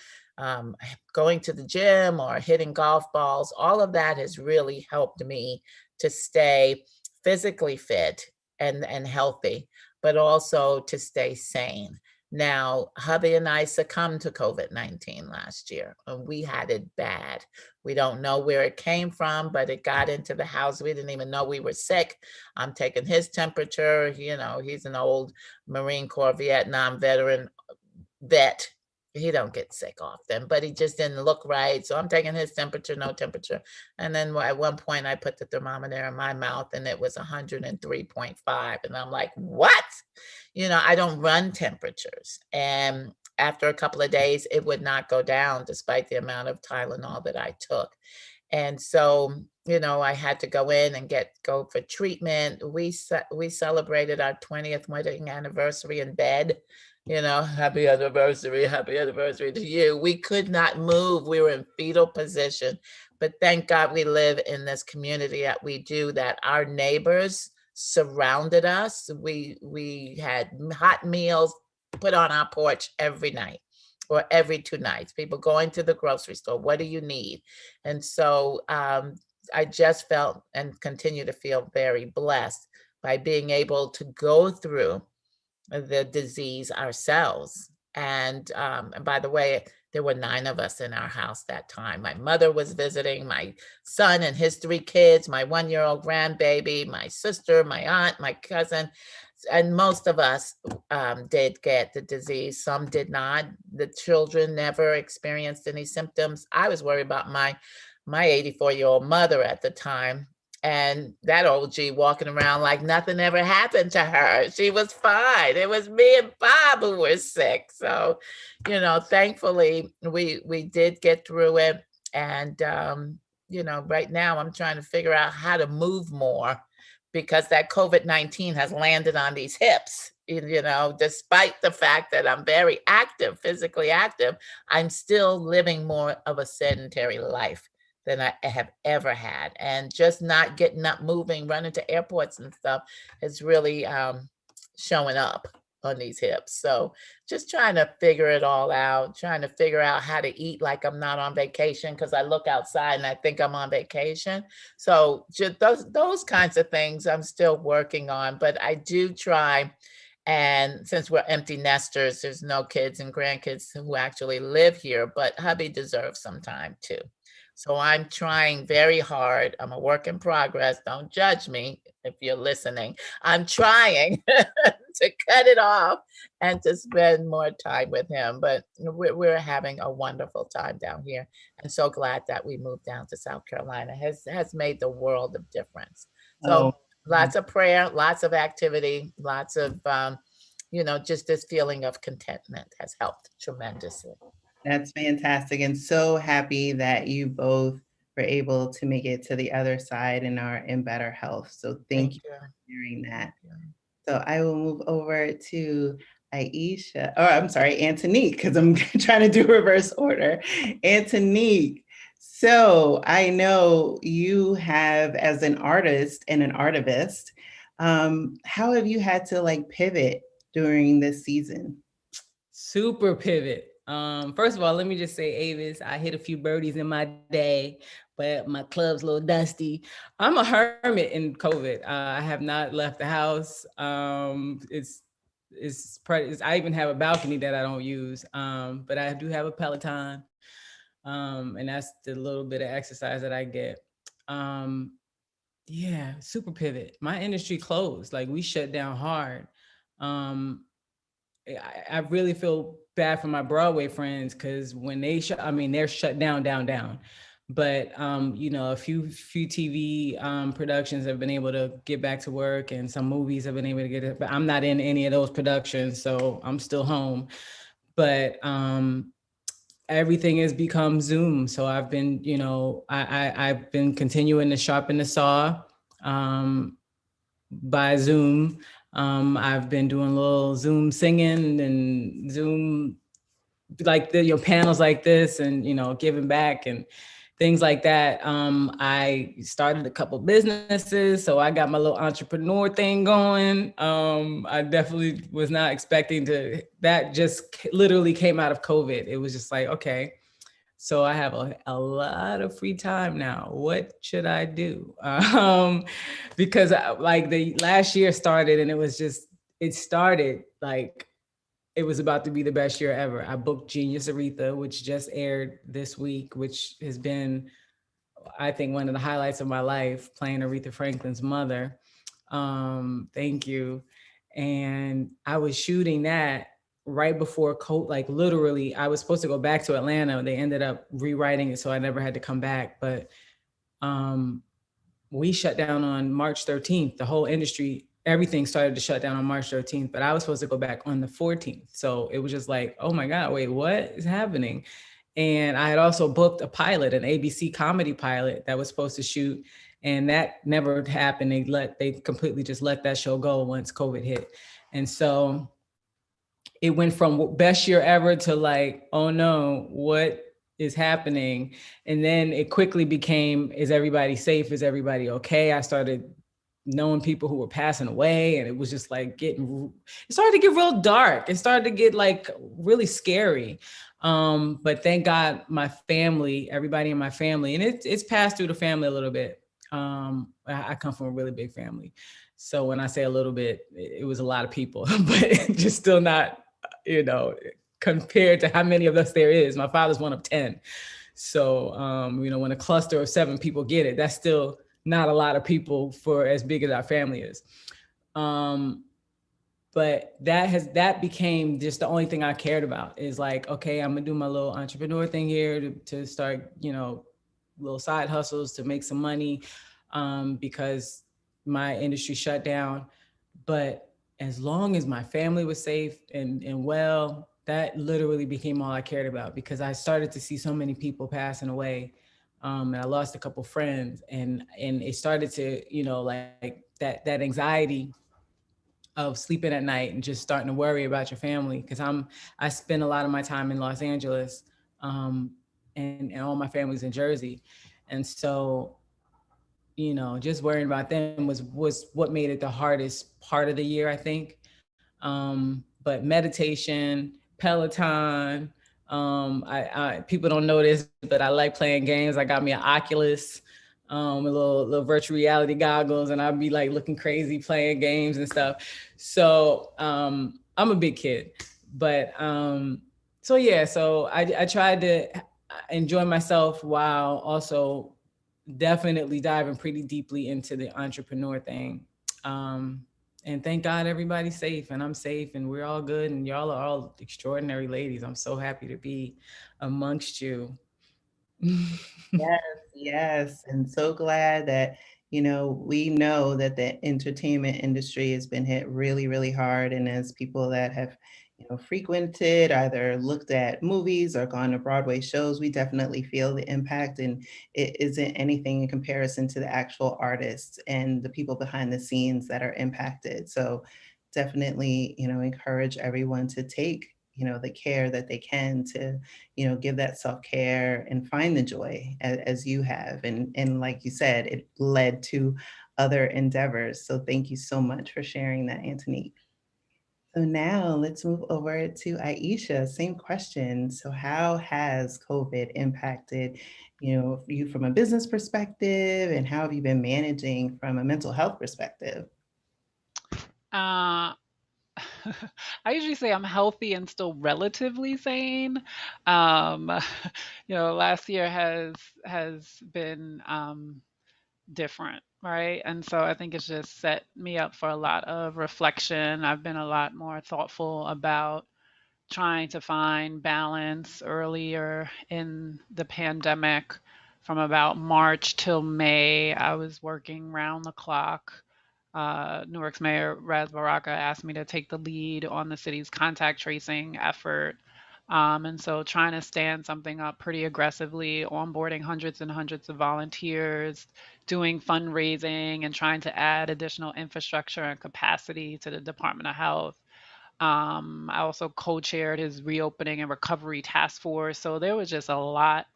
going to the gym or hitting golf balls. All of that has really helped me to stay physically fit and healthy, but also to stay sane. Now, hubby and I succumbed to COVID-19 last year, and we had it bad. We don't know where it came from, but it got into the house. We didn't even know we were sick. I'm taking his temperature. You know, he's an old Marine Corps Vietnam vet. he don't get sick often, but he just didn't look right. So I'm taking his temperature, no temperature. And then at one point I put the thermometer in my mouth and it was 103.5. And I'm like, what? I don't run temperatures. And after a couple of days, it would not go down despite the amount of Tylenol that I took. And so, I had to go in and go for treatment. We celebrated our 20th wedding anniversary in bed. Happy anniversary to you. We could not move. We were in fetal position. But thank God we live in this community that we do, that our neighbors surrounded us. We had hot meals put on our porch every night or every 2 nights. People going to the grocery store. What do you need? And so I just felt and continue to feel very blessed by being able to go through the disease ourselves. And by the way, there were 9 of us in our house that time. My mother was visiting, my son and his 3 kids, my 1-year-old grandbaby, my sister, my aunt, my cousin. And most of us did get the disease. Some did not. The children never experienced any symptoms. I was worried about my 84-year-old mother at the time. And that old G walking around like nothing ever happened to her. She was fine. It was me and Bob who were sick. So, thankfully we did get through it. And, right now I'm trying to figure out how to move more because that COVID-19 has landed on these hips. Despite the fact that I'm very active, physically active, I'm still living more of a sedentary life than I have ever had. And just not getting up, moving, running to airports and stuff is really showing up on these hips. So just trying to figure it all out, trying to figure out how to eat like I'm not on vacation because I look outside and I think I'm on vacation. So just those kinds of things I'm still working on, but I do try. And since we're empty nesters, there's no kids and grandkids who actually live here, but hubby deserves some time too. So I'm trying very hard. I'm a work in progress. Don't judge me if you're listening. I'm trying to cut it off and to spend more time with him. But we're having a wonderful time down here. And so glad that we moved down to South Carolina. Has made the world of difference. So lots of prayer, lots of activity, lots of, just this feeling of contentment has helped tremendously. That's fantastic, and so happy that you both were able to make it to the other side and are in better health. So thank you for sharing that. So I will move over to Aisha, or I'm sorry, Antonique, because I'm trying to do reverse order. Antonique, so I know you have, as an artist and an artivist, how have you had to pivot during this season? Super pivot. First of all, let me just say, Avis, I hit a few birdies in my day, but my club's a little dusty. I'm a hermit in COVID. I have not left the house. I even have a balcony that I don't use, but I do have a Peloton, and that's the little bit of exercise that I get. Yeah, super pivot. My industry closed. We shut down hard. I really feel bad for my Broadway friends because when they they're shut down. But a few TV productions have been able to get back to work, and some movies have been able to get it. But I'm not in any of those productions, so I'm still home. But everything has become Zoom. So I've been, I've been continuing to sharpen the saw by Zoom. I've been doing a little Zoom singing and Zoom panels like this, and giving back and things like that. I started a couple businesses, so I got my little entrepreneur thing going. I definitely was not expecting to. That just literally came out of COVID. It was just like, okay, so I have a lot of free time now. What should I do? Because the last year started, and it started like it was about to be the best year ever. I booked Genius Aretha, which just aired this week, which has been, I think, one of the highlights of my life, playing Aretha Franklin's mother. Thank you. And I was shooting that right before COVID, like literally, I was supposed to go back to Atlanta. They ended up rewriting it, so I never had to come back. But um, we shut down on March 13th. The whole industry, everything started to shut down on March 13th, but I was supposed to go back on the 14th. So it was just like, oh my God, wait, what is happening? And I had also booked a pilot, an ABC comedy pilot that was supposed to shoot. And that never happened. They completely just let that show go once COVID hit. And so it went from best year ever to like, oh no, what is happening? And then it quickly became, is everybody safe? Is everybody okay? I started knowing people who were passing away, and it was just like it started to get real dark. It started to get like really scary. But thank God my family, everybody in my family, and it's passed through the family a little bit. I come from a really big family. So when I say a little bit, it was a lot of people, but just still not, compared to how many of us there is. My father's one of 10. So, when a cluster of 7 people get it, that's still not a lot of people for as big as our family is. But that became just the only thing I cared about, is like, okay, I'm gonna do my little entrepreneur thing here to start, little side hustles to make some money, because my industry shut down. But as long as my family was safe and well, that literally became all I cared about, because I started to see so many people passing away. And I lost a couple friends, and it started to, like that anxiety of sleeping at night and just starting to worry about your family. Cause I spend a lot of my time in Los Angeles, and all my family's in Jersey. And so, just worrying about them was what made it the hardest part of the year, I think. But meditation, Peloton, people don't know this, but I like playing games. I got me an Oculus, a little virtual reality goggles, and I'd be like looking crazy playing games and stuff. So I'm a big kid, but so I tried to enjoy myself while also definitely diving pretty deeply into the entrepreneur thing. And thank God everybody's safe, and I'm safe, and we're all good, and y'all are all extraordinary ladies. I'm so happy to be amongst you. Yes, yes. And so glad that, we know that the entertainment industry has been hit really, really hard. And as people that have, frequented, either looked at movies or gone to Broadway shows, we definitely feel the impact. And it isn't anything in comparison to the actual artists and the people behind the scenes that are impacted. So definitely, encourage everyone to take, the care that they can to, give that self-care and find the joy as you have. And like you said, it led to other endeavors. So thank you so much for sharing that, Antonique. So now let's move over to Aisha. Same question. So how has COVID impacted, you from a business perspective, and how have you been managing from a mental health perspective? Uh, I usually say I'm healthy and still relatively sane. Um, last year has been different, right? And so I think it's just set me up for a lot of reflection. I've been a lot more thoughtful about trying to find balance earlier in the pandemic. From about March till May, I was working round the clock. Newark's Mayor Raz Baraka asked me to take the lead on the city's contact tracing effort. And so trying to stand something up pretty aggressively, onboarding hundreds and hundreds of volunteers, doing fundraising, and trying to add additional infrastructure and capacity to the Department of Health. I also co-chaired his reopening and recovery task force. So there was just a lot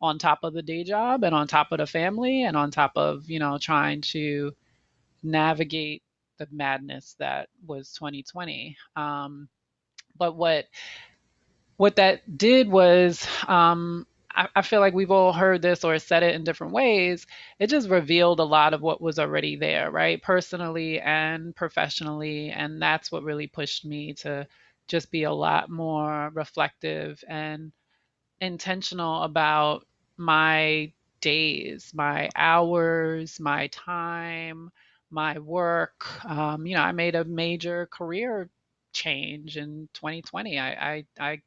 on top of the day job and on top of the family and on top of, trying to navigate the madness that was 2020. But what that did was, I feel like we've all heard this or said it in different ways. It just revealed a lot of what was already there, right? Personally and professionally. And that's what really pushed me to just be a lot more reflective and intentional about my days, my hours, my time, my work. I made a major career change in 2020. I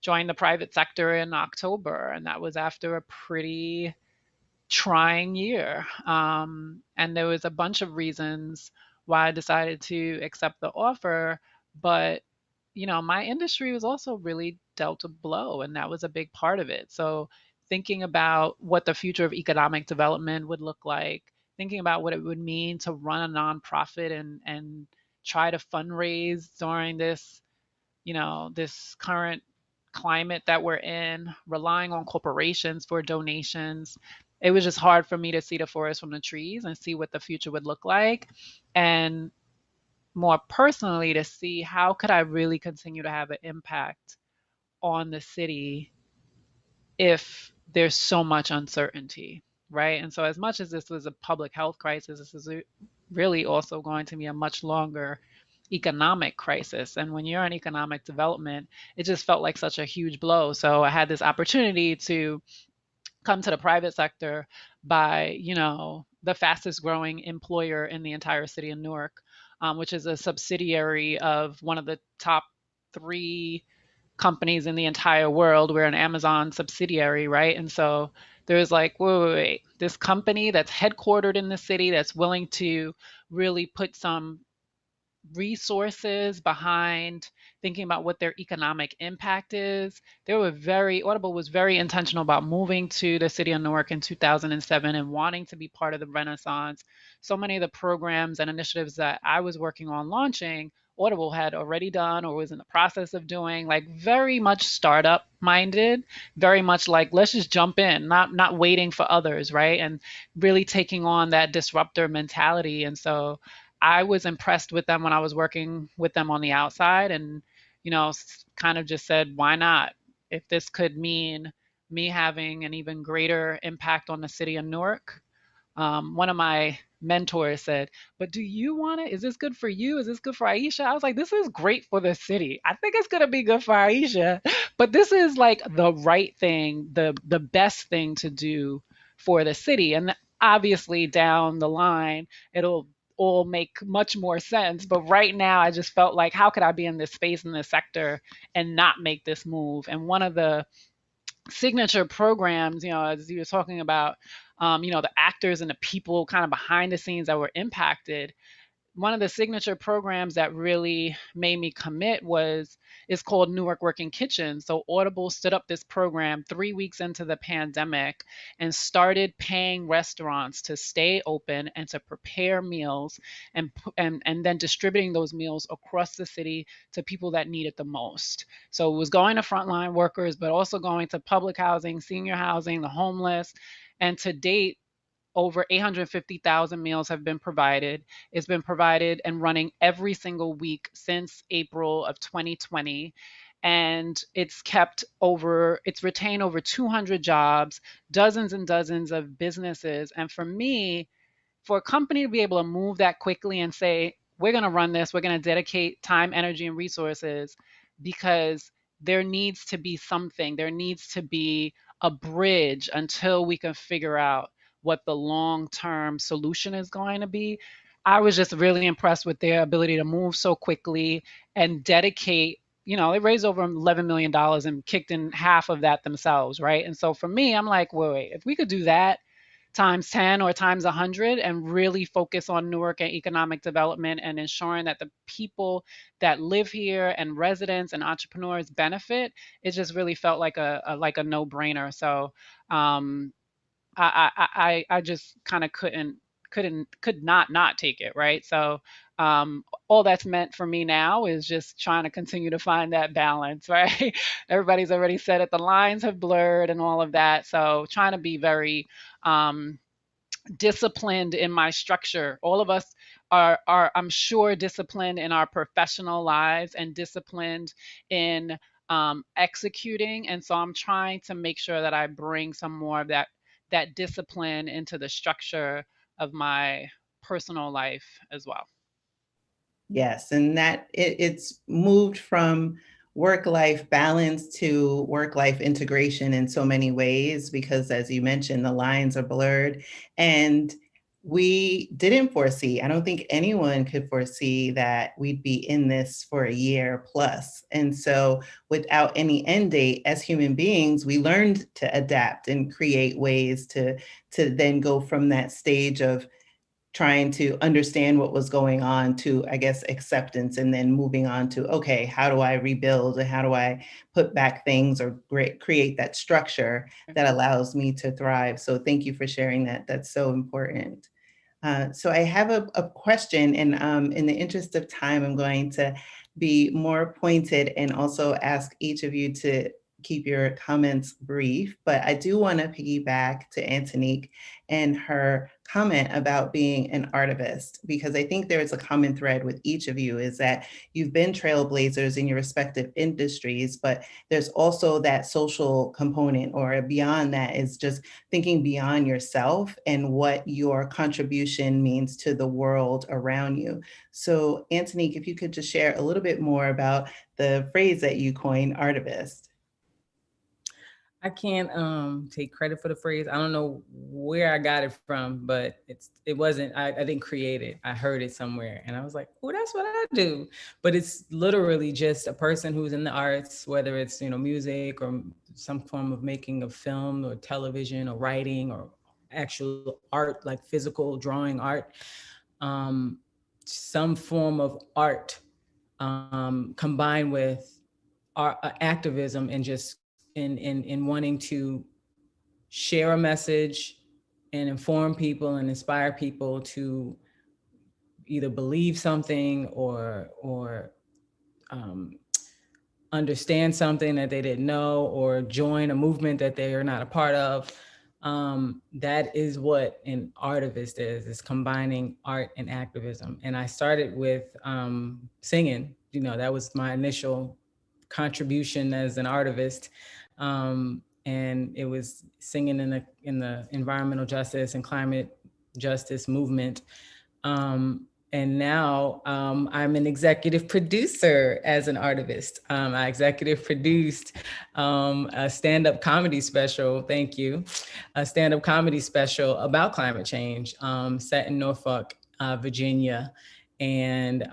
joined the private sector in October, and that was after a pretty trying year. And there was a bunch of reasons why I decided to accept the offer, but my industry was also really dealt a blow, and that was a big part of it. So thinking about what the future of economic development would look like, thinking about what it would mean to run a nonprofit and try to fundraise during this current climate that we're in, relying on corporations for donations. It was just hard for me to see the forest from the trees and see what the future would look like. And more personally, to see how could I really continue to have an impact on the city if there's so much uncertainty, right? And so as much as this was a public health crisis, this is really also going to be a much longer economic crisis. And when you're in economic development, it just felt like such a huge blow. So I had this opportunity to come to the private sector by, the fastest growing employer in the entire city of Newark, which is a subsidiary of one of the top 3 companies in the entire world. We're an Amazon subsidiary, right? And so there's like, wait, this company that's headquartered in the city that's willing to really put some resources behind thinking about what their economic impact is. Audible was very intentional about moving to the city of Newark in 2007 and wanting to be part of the Renaissance. So many of the programs and initiatives that I was working on launching, Audible had already done or was in the process of doing, like very much startup minded, very much like, let's just jump in, not waiting for others, right? And really taking on that disruptor mentality. And so I was impressed with them when I was working with them on the outside, and kind of just said, why not? If this could mean me having an even greater impact on the city of Newark. One of my mentors said, but do you want it? Is this good for you? Is this good for Aisha? I was like, this is great for the city. I think it's going to be good for Aisha, but this is like the right thing, the best thing to do for the city. And obviously down the line, it'll all make much more sense. But right now, I just felt like, how could I be in this space, in this sector, and not make this move? And one of the signature programs, as you were talking about, the actors and the people kind of behind the scenes that were impacted, one of the signature programs that really made me commit is called Newark Working Kitchen. So Audible stood up this program 3 weeks into the pandemic and started paying restaurants to stay open and to prepare meals and then distributing those meals across the city to people that need it the most. So it was going to frontline workers, but also going to public housing, senior housing, the homeless. And to date, over 850,000 meals have been provided. It's been provided and running every single week since April of 2020. And it's retained over 200 jobs, dozens and dozens of businesses. And for me, for a company to be able to move that quickly and say, we're going to run this, we're going to dedicate time, energy, and resources, because there needs to be something, there needs to be a bridge until we can figure out what the long-term solution is going to be. I was just really impressed with their ability to move so quickly and dedicate, they raised over $11 million and kicked in half of that themselves, right? And so for me, I'm like, wait, if we could do that times 10 or times 100 and really focus on Newark and economic development and ensuring that the people that live here and residents and entrepreneurs benefit, it just really felt like a no-brainer. So I just kind of could not take it, right? So all that's meant for me now is just trying to continue to find that balance, right? Everybody's already said it, the lines have blurred and all of that. So trying to be very disciplined in my structure. All of us are I'm sure disciplined in our professional lives and disciplined in executing. And so I'm trying to make sure that I bring some more of that discipline into the structure of my personal life as well. Yes, and that it's moved from work-life balance to work-life integration in so many ways, because as you mentioned, the lines are blurred. And we didn't foresee, I don't think anyone could foresee that we'd be in this for a year plus. And so without any end date, as human beings, we learned to adapt and create ways to then go from that stage of trying to understand what was going on to, I guess, acceptance, and then moving on to, okay, how do I rebuild and how do I put back things or create that structure that allows me to thrive? So thank you for sharing that. That's so important. So I have a question, and in the interest of time, I'm going to be more pointed and also ask each of you to keep your comments brief. But I do want to piggyback to Antonique and her comment about being an artivist, because I think there is a common thread with each of you, is that you've been trailblazers in your respective industries, but there's also that social component, or beyond that is just thinking beyond yourself and what your contribution means to the world around you. So Antonique, if you could just share a little bit more about the phrase that you coined, artivist. I can't take credit for the phrase. I don't know where I got it from, but it wasn't, I didn't create it. I heard it somewhere and I was like, oh, that's what I do. But it's literally just a person who's in the arts, whether it's, music or some form of making of film or television or writing or actual art, like physical drawing art, some form of art combined with activism and just in wanting to share a message and inform people and inspire people to either believe something or understand something that they didn't know, or join a movement that they are not a part of. That is what an artivist is combining art and activism. And I started with singing. That was my initial contribution as an artivist. And it was singing in the environmental justice and climate justice movement. And now I'm an executive producer as an artivist. I executive produced a stand-up comedy special, thank you, a stand-up comedy special about climate change set in Norfolk, Virginia. And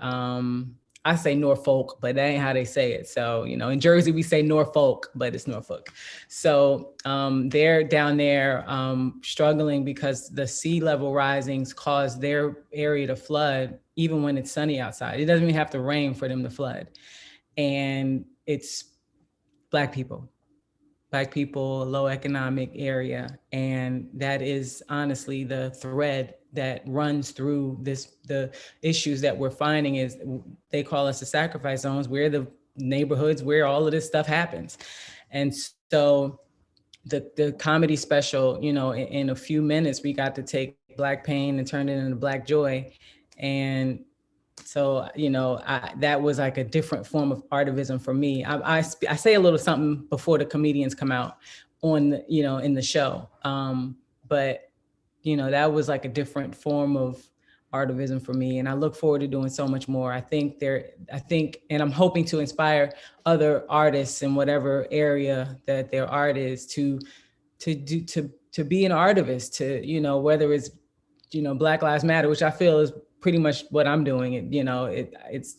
I say Norfolk, but that ain't how they say it. So, in Jersey, we say Norfolk, but it's Norfolk. So they're down there struggling because the sea level risings cause their area to flood, even when it's sunny outside. It doesn't even have to rain for them to flood. And it's Black people, low economic area. And that is honestly the thread that runs through the issues that we're finding. Is they call us the sacrifice zones. We're the neighborhoods where all of this stuff happens. And so the comedy special, in a few minutes, we got to take Black pain and turn it into Black joy. And so, that was like a different form of artivism for me. I say a little something before the comedians come out on, in the show. But, that was like a different form of artivism for me. And I look forward to doing so much more. I think, and I'm hoping to inspire other artists in whatever area that their art is to be an artivist, to, whether it's, Black Lives Matter, which I feel is pretty much what I'm doing. It's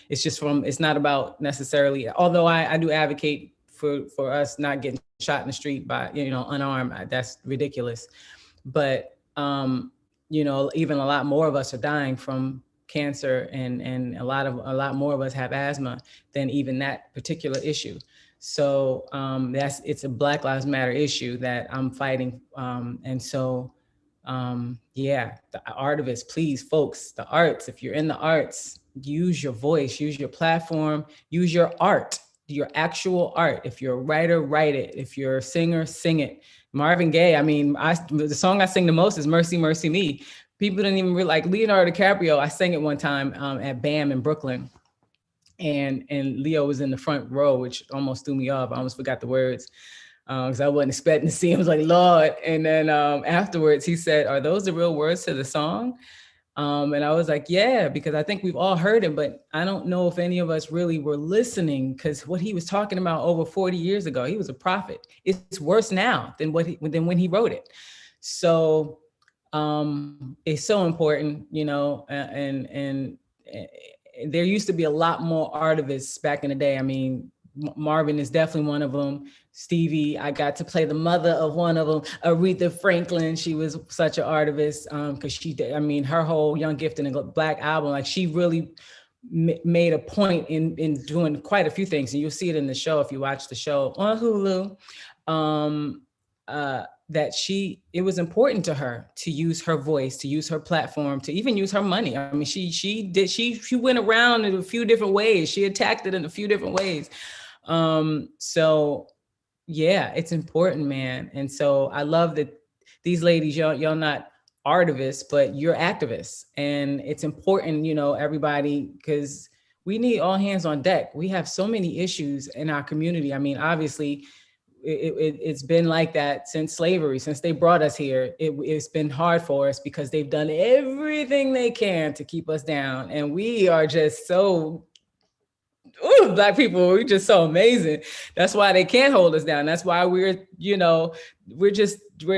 just it's not about necessarily, although I do advocate for us not getting shot in the street by, unarmed. That's ridiculous. But, even a lot more of us are dying from cancer, and a lot more of us have asthma than even that particular issue. So it's a Black Lives Matter issue that I'm fighting. And so, the artivists, please, folks, the arts, if you're in the arts, use your voice, use your platform, use your art, your actual art. If you're a writer, write it. If you're a singer, sing it. Marvin Gaye, the song I sing the most is Mercy, Mercy Me. People didn't even realize, like Leonardo DiCaprio, I sang it one time at BAM in Brooklyn. And Leo was in the front row, which almost threw me off. I almost forgot the words. Because I wasn't expecting to see him. I was like, Lord. And then afterwards he said, are those the real words to the song? And I was like, yeah, because I think we've all heard him, but I don't know if any of us really were listening, because what he was talking about over 40 years ago, he was a prophet. It's worse now than when he wrote it. So is so important, you know, and there used to be a lot more artivists back in the day. I mean, Marvin is definitely one of them. Stevie, I got to play the mother of one of them, Aretha Franklin. She was such an artivist because she did, I mean, her whole Young Gift and the Black album, like she really made a point in doing quite a few things. And you'll see it in the show if you watch the show on Hulu. That it was important to her to use her voice, to use her platform, to even use her money. I mean, she went around in a few different ways. She attacked it in a few different ways. So yeah, it's important, man. And so I love that these ladies, y'all not artivists, but you're activists. And it's important, you know, everybody, because we need all hands on deck. We have so many issues in our community. I mean, obviously, it's been like that since slavery, since they brought us here. It's been hard for us because they've done everything they can to keep us down. And we are just so, Black people, we're just so amazing. That's why they can't hold us down. That's why we're the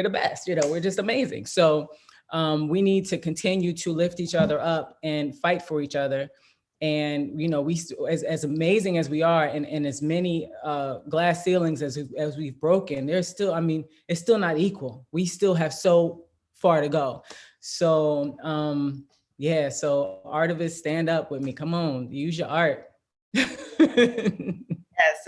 best, you know, we're just amazing. So we need to continue to lift each other up and fight for each other. And, you know, we, as amazing as we are, and as many glass ceilings as we've broken, there's still, I mean, it's still not equal. We still have so far to go. So, yeah, so artivists, stand up with me. Come on, use your art. Yes,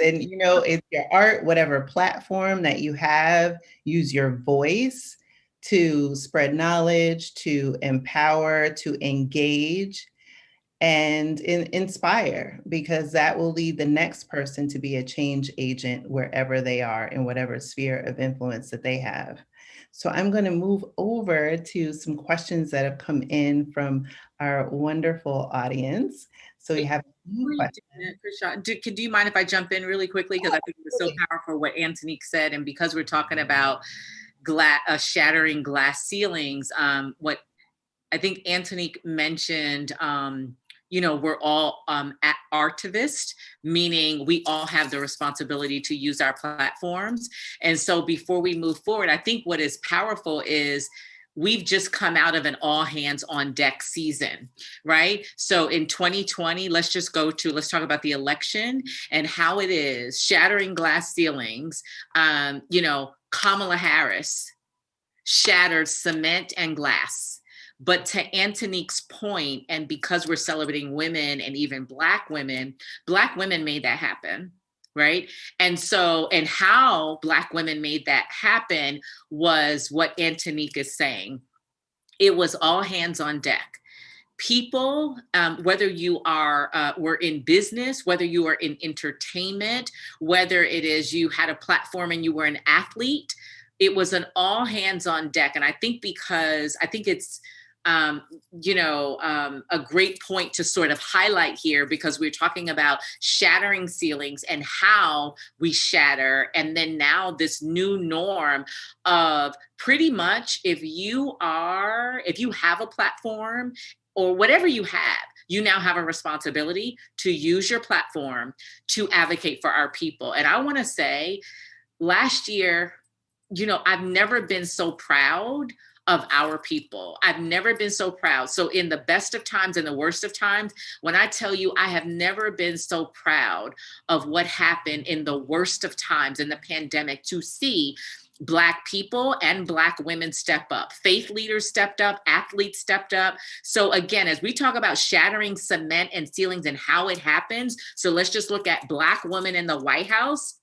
and you know, it's your art, whatever platform that you have, use your voice to spread knowledge, to empower, to engage, and inspire, because that will lead the next person to be a change agent wherever they are, in whatever sphere of influence that they have. So I'm going to move over to some questions that have come in from our wonderful audience. So we have do you mind if I jump in really quickly? Because I think it was so powerful what Antonique said. And because we're talking about shattering glass ceilings, what I think Antonique mentioned, you know, we're all artivists, meaning we all have the responsibility to use our platforms. And so before we move forward, I think what is powerful is we've just come out of an all hands on deck season, right? So in 2020, let's talk about the election and how it is shattering glass ceilings. You know, Kamala Harris shattered cement and glass. But to Antonique's point, and because we're celebrating women and even Black women made that happen, right? And so, and how Black women made that happen was what Antonique is saying. It was all hands on deck. People, whether you were in business, whether you are in entertainment, whether it is you had a platform and you were an athlete, it was an all hands on deck. And I think it's, a great point to sort of highlight here, because we're talking about shattering ceilings and how we shatter. And then now this new norm of pretty much if you have a platform or whatever you have, you now have a responsibility to use your platform to advocate for our people. And I want to say last year, you know, I've never been so proud of our people. I've never been so proud. So in the best of times and the worst of times, when I tell you I have never been so proud of what happened in the worst of times in the pandemic, to see Black people and Black women step up. Faith leaders stepped up, athletes stepped up. So again, as we talk about shattering cement and ceilings and how it happens, so let's just look at Black women in the White House.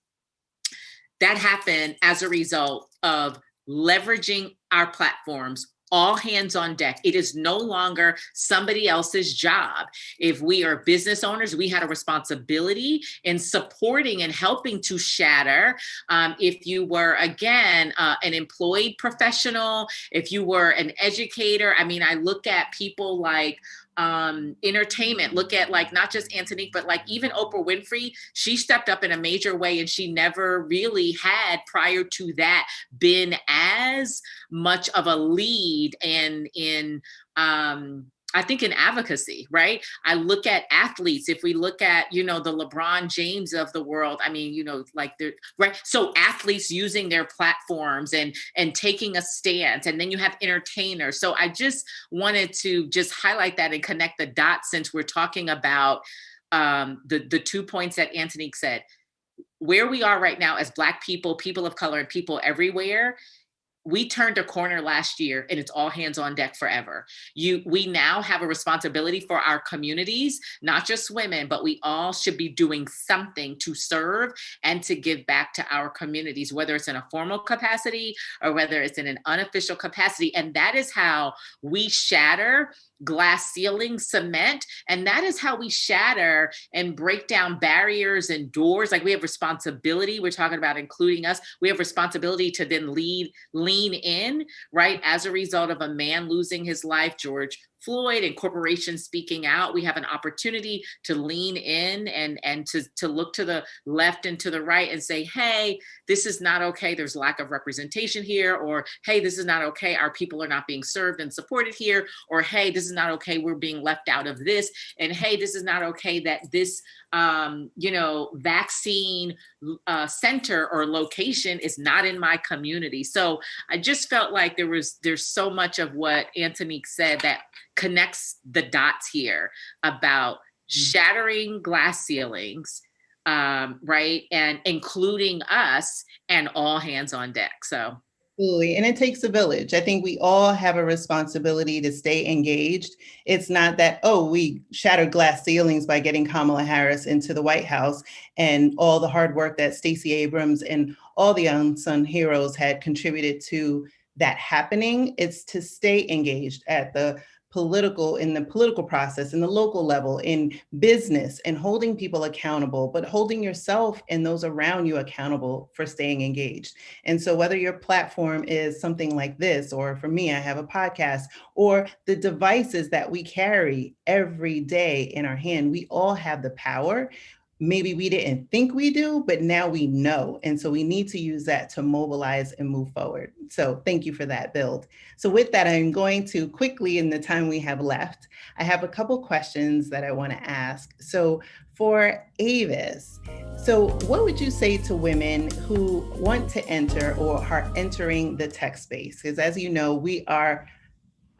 That happened as a result of leveraging our platforms, all hands on deck. It is no longer somebody else's job. If we are business owners, we had a responsibility in supporting and helping to shatter. If you were, again, an employed professional, if you were an educator, I mean, I look at people like entertainment, look at like not just Antonique, but like even Oprah Winfrey, she stepped up in a major way, and she never really had prior to that been as much of a lead in I think in advocacy, right? I look at athletes. If we look at, the LeBron James of the world, I mean, like they're right. So athletes using their platforms and taking a stance, and then you have entertainers. So I just wanted to just highlight that and connect the dots, since we're talking about the 2 points that Antonique said. Where we are right now as Black people, people of color, and people everywhere, we turned a corner last year, and it's all hands on deck forever. We now have a responsibility for our communities, not just women, but we all should be doing something to serve and to give back to our communities, whether it's in a formal capacity or whether it's in an unofficial capacity. And that is how we shatter glass ceiling cement. And that is how we shatter and break down barriers and doors. Like, we have responsibility. We're talking about including us. We have responsibility to then lean in, right? As a result of a man losing his life, George Floyd, and corporations speaking out, we have an opportunity to lean in and to look to the left and to the right and say, hey, this is not okay. There's lack of representation here. Or, hey, this is not okay. Our people are not being served and supported here. Or, hey, this is not okay. We're being left out of this. And, hey, this is not okay that this vaccine center or location is not in my community. So I just felt like there's so much of what Antonique said that connects the dots here about shattering glass ceilings, right? And including us, and all hands on deck. So. Absolutely. And it takes a village. I think we all have a responsibility to stay engaged. It's not that, we shattered glass ceilings by getting Kamala Harris into the White House, and all the hard work that Stacey Abrams and all the unsung heroes had contributed to that happening. It's to stay engaged in the political process, in the local level, in business, and holding people accountable, but holding yourself and those around you accountable for staying engaged. And so whether your platform is something like this, or for me, I have a podcast, or the devices that we carry every day in our hand, we all have the power. Maybe we didn't think we do, but now we know. And so we need to use that to mobilize and move forward. So thank you for that build. So with that, I'm going to quickly, in the time we have left, I have a couple questions that I want to ask. So for Avis, so what would you say to women who want to enter or are entering the tech space? Because as you know, we are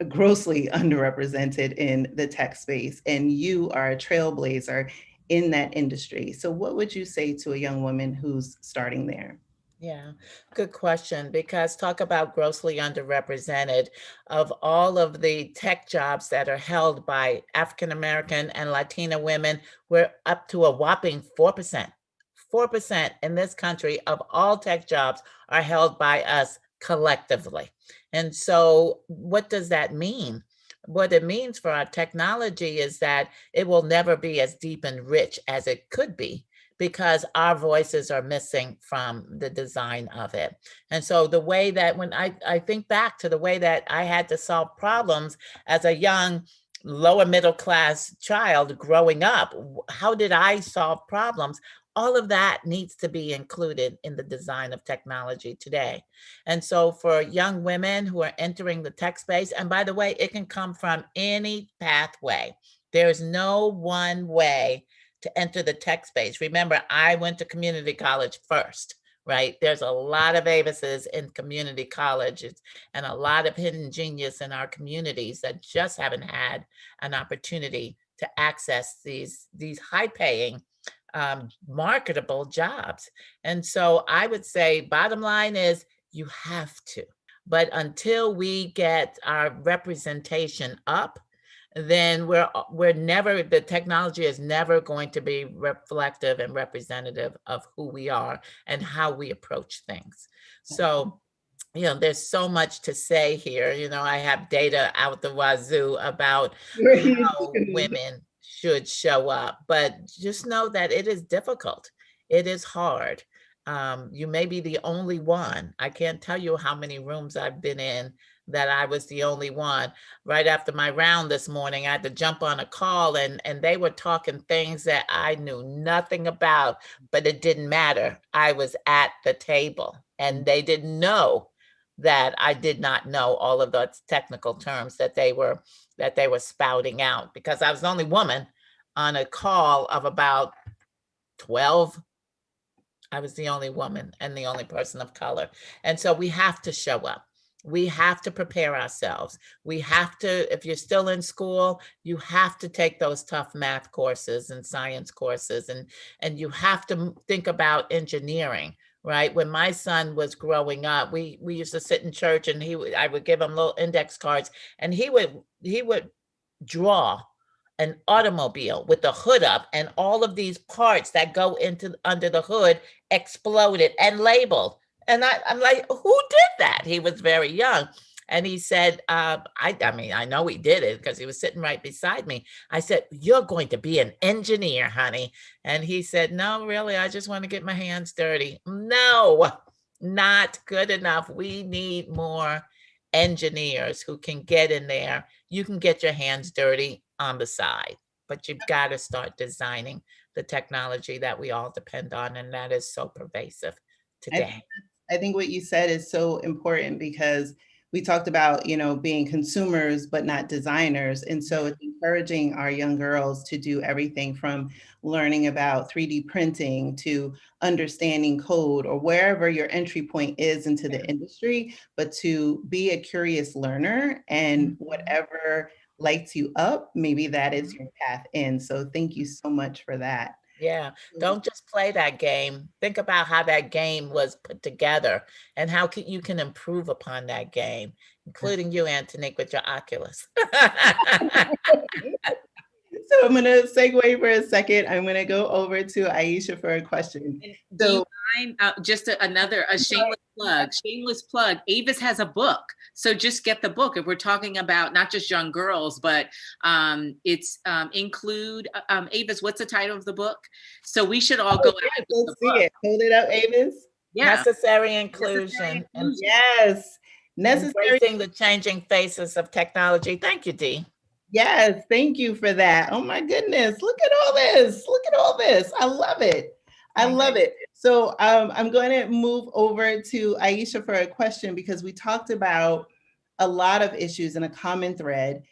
grossly underrepresented in the tech space, and you are a trailblazer in that industry. So what would you say to a young woman who's starting there? Yeah, good question, because talk about grossly underrepresented. Of all of the tech jobs that are held by African-American and Latina women, we're up to a whopping 4%. 4% in this country of all tech jobs are held by us collectively. And so what does that mean? What it means for our technology is that it will never be as deep and rich as it could be, because our voices are missing from the design of it. And so the way that, when I think back to the way that I had to solve problems as a young lower middle class child growing up, how did I solve problems? All of that needs to be included in the design of technology today. And so for young women who are entering the tech space, and by the way, it can come from any pathway. There's no one way to enter the tech space. Remember, I went to community college first, right? There's a lot of Avises in community colleges and a lot of hidden genius in our communities that just haven't had an opportunity to access these high-paying, marketable jobs. And so I would say, bottom line is, you have to. But until we get our representation up, then the technology is never going to be reflective and representative of who we are and how we approach things. So, there's so much to say here. I have data out the wazoo about how women should show up, but just know that it is difficult. It is hard. You may be the only one. I can't tell you how many rooms I've been in that I was the only one. Right after my round this morning, I had to jump on a call, and they were talking things that I knew nothing about, but it didn't matter. I was at the table, and they didn't know that I did not know all of the technical terms that they were spouting out, because I was the only woman on a call of about 12. I was the only woman and the only person of color. And so we have to show up. We have to prepare ourselves. We have to, if you're still in school, you have to take those tough math courses and science courses, and you have to think about engineering, right? When my son was growing up, we used to sit in church, and I would give him little index cards, and he would draw an automobile with the hood up, and all of these parts that go into under the hood exploded and labeled. And I'm like, who did that? He was very young. And he said, I mean, I know he did it because he was sitting right beside me. I said, you're going to be an engineer, honey. And he said, no, really, I just want to get my hands dirty. No, not good enough. We need more engineers who can get in there. You can get your hands dirty on the side, but you've got to start designing the technology that we all depend on, and that is so pervasive today. I think what you said is so important, because we talked about, being consumers but not designers. And so it's encouraging our young girls to do everything from learning about 3D printing to understanding code, or wherever your entry point is into the industry, but to be a curious learner, and whatever lights you up, maybe that is your path in. So thank you so much for that. Yeah, don't just play that game. Think about how that game was put together and how you can improve upon that game, including you, Antonique, with your Oculus. So I'm going to segue for a second. I'm going to go over to Aisha for a question. Do you mind, just another shameless plug? Shameless plug. Avis has a book, so just get the book. If we're talking about not just young girls, but it's include Avis. What's the title of the book? So we should all go. Yes, let's see it. Hold it up, Avis. Yeah. Necessary inclusion. Yes. Embracing the changing faces of technology. Thank you, Dee. Yes, thank you for that. Oh my goodness, look at all this. Look at all this. I love it. I love it. So I'm going to move over to Aisha for a question, because we talked about a lot of issues, and a common thread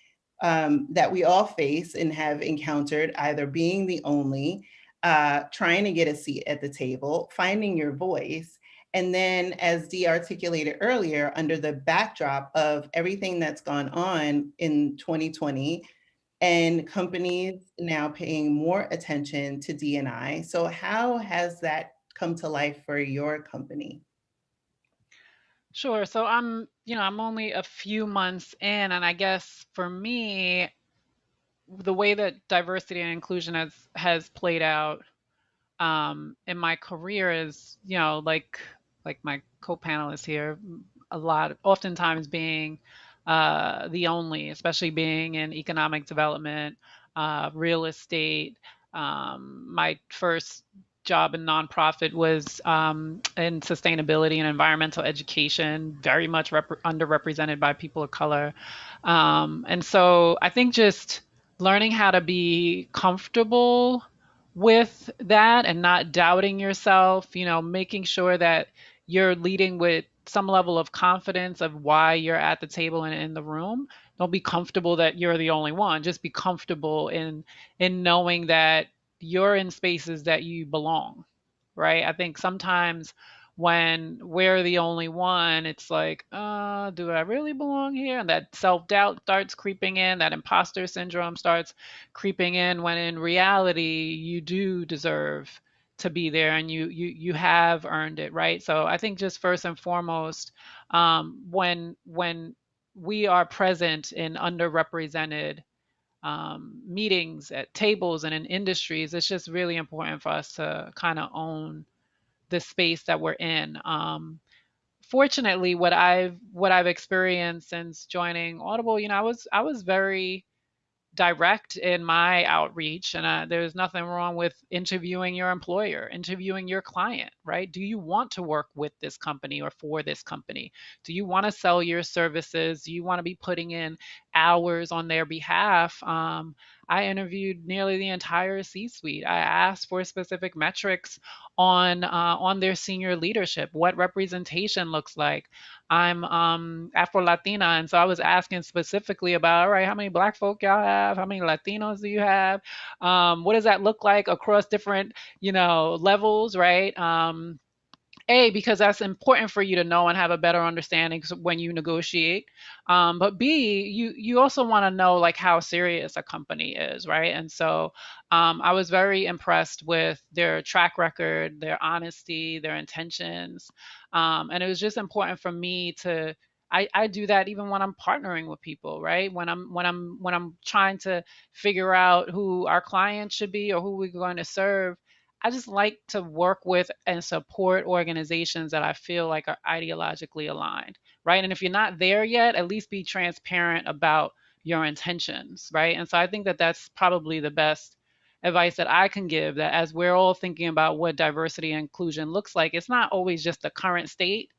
that we all face and have encountered, either being the only, trying to get a seat at the table, finding your voice. And then, as Dee articulated earlier, under the backdrop of everything that's gone on in 2020, and companies now paying more attention to D&I. So how has that come to life for your company? Sure. So I'm only a few months in, and I guess for me, the way that diversity and inclusion has played out in my career is, like my co-panelists here, oftentimes being the only, especially being in economic development, real estate. My first job in nonprofit was in sustainability and environmental education, very much underrepresented by people of color. And so I think just learning how to be comfortable with that and not doubting yourself, making sure that you're leading with some level of confidence of why you're at the table and in the room. Don't be comfortable that you're the only one. Just be comfortable in knowing that you're in spaces that you belong, right? I think sometimes when we're the only one, it's like, do I really belong here? And that self-doubt starts creeping in, that imposter syndrome starts creeping in, when in reality, you do deserve to be there, and you have earned it, right? So I think just first and foremost, when we are present in underrepresented meetings at tables and in industries, it's just really important for us to kind of own the space that we're in. Fortunately, what I've experienced since joining Audible, I was very direct in my outreach, and there's nothing wrong with interviewing your employer, interviewing your client, right? Do you want to work with this company or for this company? Do you want to sell your services? Do you want to be putting in hours on their behalf. I interviewed nearly the entire C-suite. I asked for specific metrics on their senior leadership, what representation looks like. I'm Afro Latina, and so I was asking specifically about, all right, how many Black folk y'all have? How many Latinos do you have? What does that look like across different, levels, right? Because that's important for you to know and have a better understanding when you negotiate. But B, you also want to know like how serious a company is, right? And so I was very impressed with their track record, their honesty, their intentions, and it was just important for me to. I do that even when I'm partnering with people, right? When I'm trying to figure out who our client should be or who we're going to serve. I just like to work with and support organizations that I feel like are ideologically aligned, right? And if you're not there yet, at least be transparent about your intentions, right? And so I think that that's probably the best advice that I can give, that as we're all thinking about what diversity and inclusion looks like, it's not always just the current state,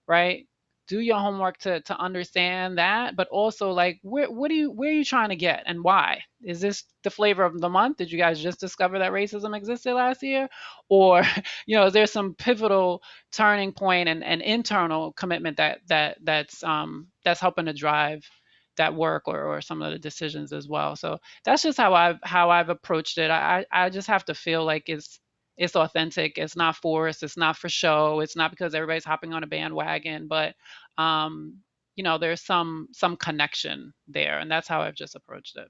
right? Do your homework to understand that, but also like where are you trying to get and why? Is this the flavor of the month? Did you guys just discover that racism existed last year? Or, is there some pivotal turning point and internal commitment that's helping to drive that work or some of the decisions as well. So that's just how I've approached it. I just have to feel like it's authentic. It's not forced. It's not for show. It's not because everybody's hopping on a bandwagon, but there's some connection there, and that's how I've just approached it.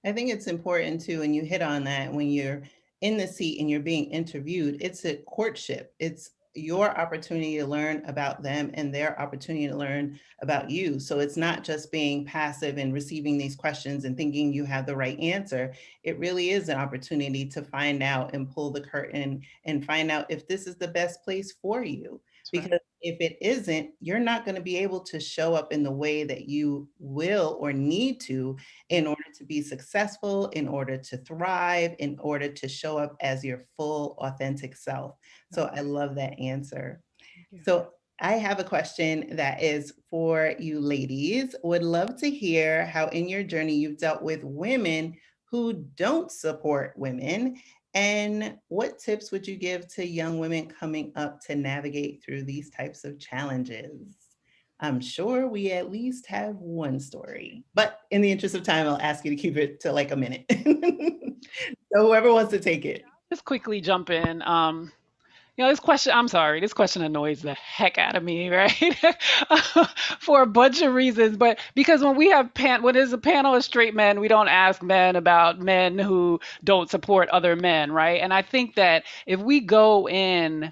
I think it's important too, and you hit on that when you're in the seat and you're being interviewed, it's a courtship. It's your opportunity to learn about them and their opportunity to learn about you. So it's not just being passive and receiving these questions and thinking you have the right answer. It really is an opportunity to find out and pull the curtain and find out if this is the best place for you. Because if it isn't, you're not going to be able to show up in the way that you will or need to in order to be successful, in order to thrive, in order to show up as your full, authentic self. So I love that answer. So I have a question that is for you ladies. Would love to hear how in your journey you've dealt with women who don't support women. And what tips would you give to young women coming up to navigate through these types of challenges? I'm sure we at least have one story, but in the interest of time, I'll ask you to keep it to like a minute. So whoever wants to take it. Just quickly jump in. This question annoys the heck out of me, right? For a bunch of reasons, but because when there's a panel of straight men, we don't ask men about men who don't support other men, right? And I think that if we go in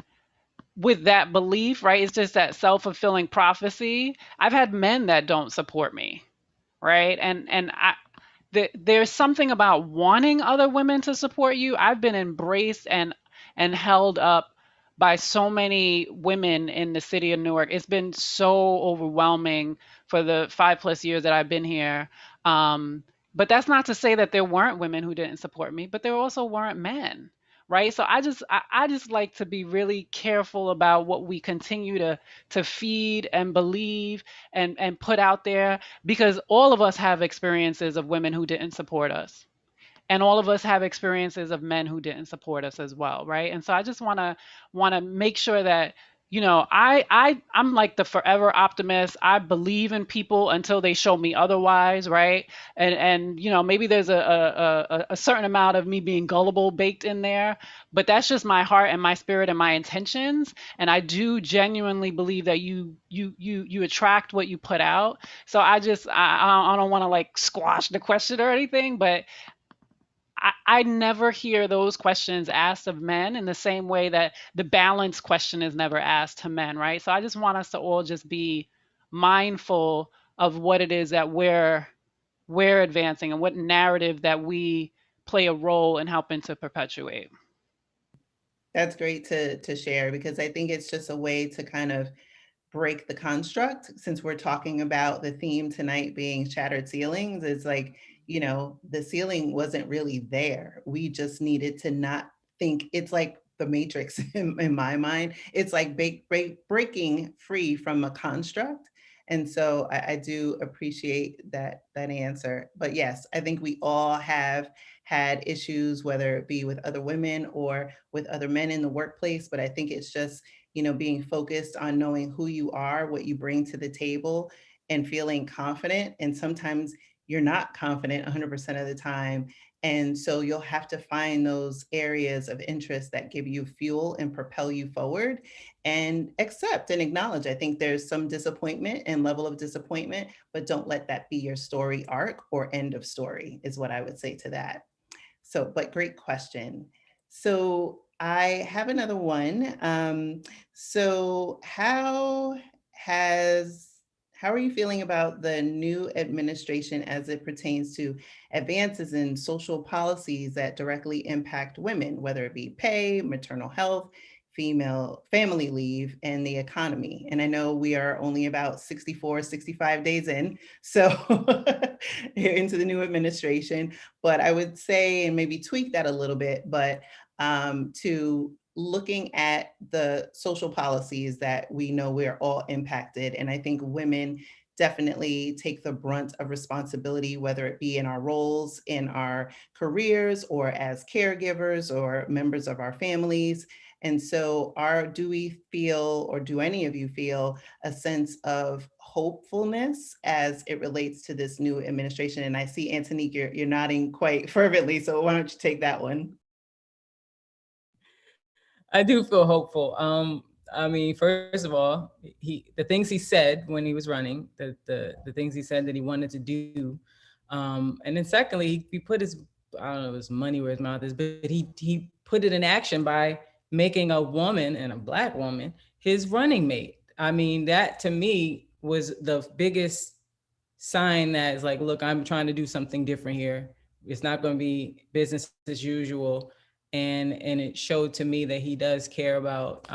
with that belief, right, it's just that self-fulfilling prophecy. I've had men that don't support me, right? There's something about wanting other women to support you. I've been embraced and held up by so many women in the city of Newark. It's been so overwhelming for the 5+ years that I've been here. But that's not to say that there weren't women who didn't support me, but there also weren't men, right? So I just like to be really careful about what we continue to feed and believe and put out there, because all of us have experiences of women who didn't support us. And all of us have experiences of men who didn't support us as well, right? And so I just want to make sure that I'm like the forever optimist. I believe in people until they show me otherwise, right? And maybe there's a certain amount of me being gullible baked in there, but that's just my heart and my spirit and my intentions. And I do genuinely believe that you attract what you put out. So I don't want to like squash the question or anything, but I never hear those questions asked of men in the same way that the balance question is never asked to men, right? So I just want us to all just be mindful of what it is that we're advancing and what narrative that we play a role in helping to perpetuate. That's great to share, because I think it's just a way to kind of break the construct, since we're talking about the theme tonight being shattered ceilings. It's like, the ceiling wasn't really there. We just needed to not think. It's like the Matrix in my mind. It's like breaking free from a construct And so I do appreciate that answer. But yes, I think we all have had issues, whether it be with other women or with other men in the workplace. But I think it's just, being focused on knowing who you are, what you bring to the table, and feeling confident. And sometimes you're not confident 100% of the time. And so you'll have to find those areas of interest that give you fuel and propel you forward and accept and acknowledge. I think there's some disappointment and level of disappointment, but don't let that be your story arc or end of story, is what I would say to that. So, but great question. So I have another one. So has how are you feeling about the new administration as it pertains to advances in social policies that directly impact women, whether it be pay, maternal health, female family leave, and the economy? And I know we are only about 64, 65 days in, so into the new administration, but I would say, and maybe tweak that a little bit, but to looking at the social policies that we know we're all impacted. And I think women definitely take the brunt of responsibility, whether it be in our roles, in our careers, or as caregivers or members of our families. And so do we feel, or do any of you feel a sense of hopefulness as it relates to this new administration? And I see, Antonique, you're nodding quite fervently, so why don't you take that one? I do feel hopeful. I mean, first of all, the things he said when he was running, the things he said that he wanted to do, and then secondly, he put his, I don't know, his money where his mouth is, but he put it in action by making a woman, and a Black woman, his running mate. I mean, that to me was the biggest sign that is like, look, I'm trying to do something different here. It's not going to be business as usual. And it showed to me that he does care about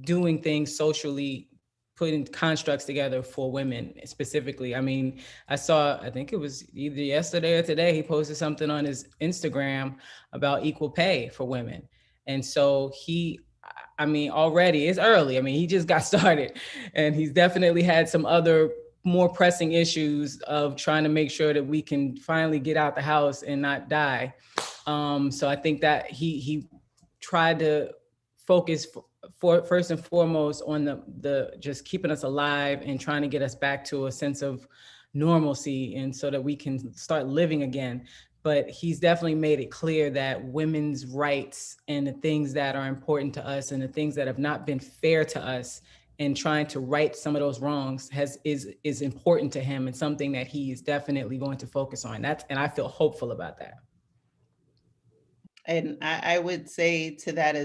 doing things socially, putting constructs together for women specifically. I mean, I think it was either yesterday or today, he posted something on his Instagram about equal pay for women. And so I mean, already it's early. I mean, he just got started, and he's definitely had some other more pressing issues of trying to make sure that we can finally get out the house and not die. So I think that he tried to focus for first and foremost on the just keeping us alive and trying to get us back to a sense of normalcy, and so that we can start living again. But he's definitely made it clear that women's rights and the things that are important to us and the things that have not been fair to us, and trying to right some of those wrongs is important to him, and something that he is definitely going to focus on. And I feel hopeful about that. And I would say to that as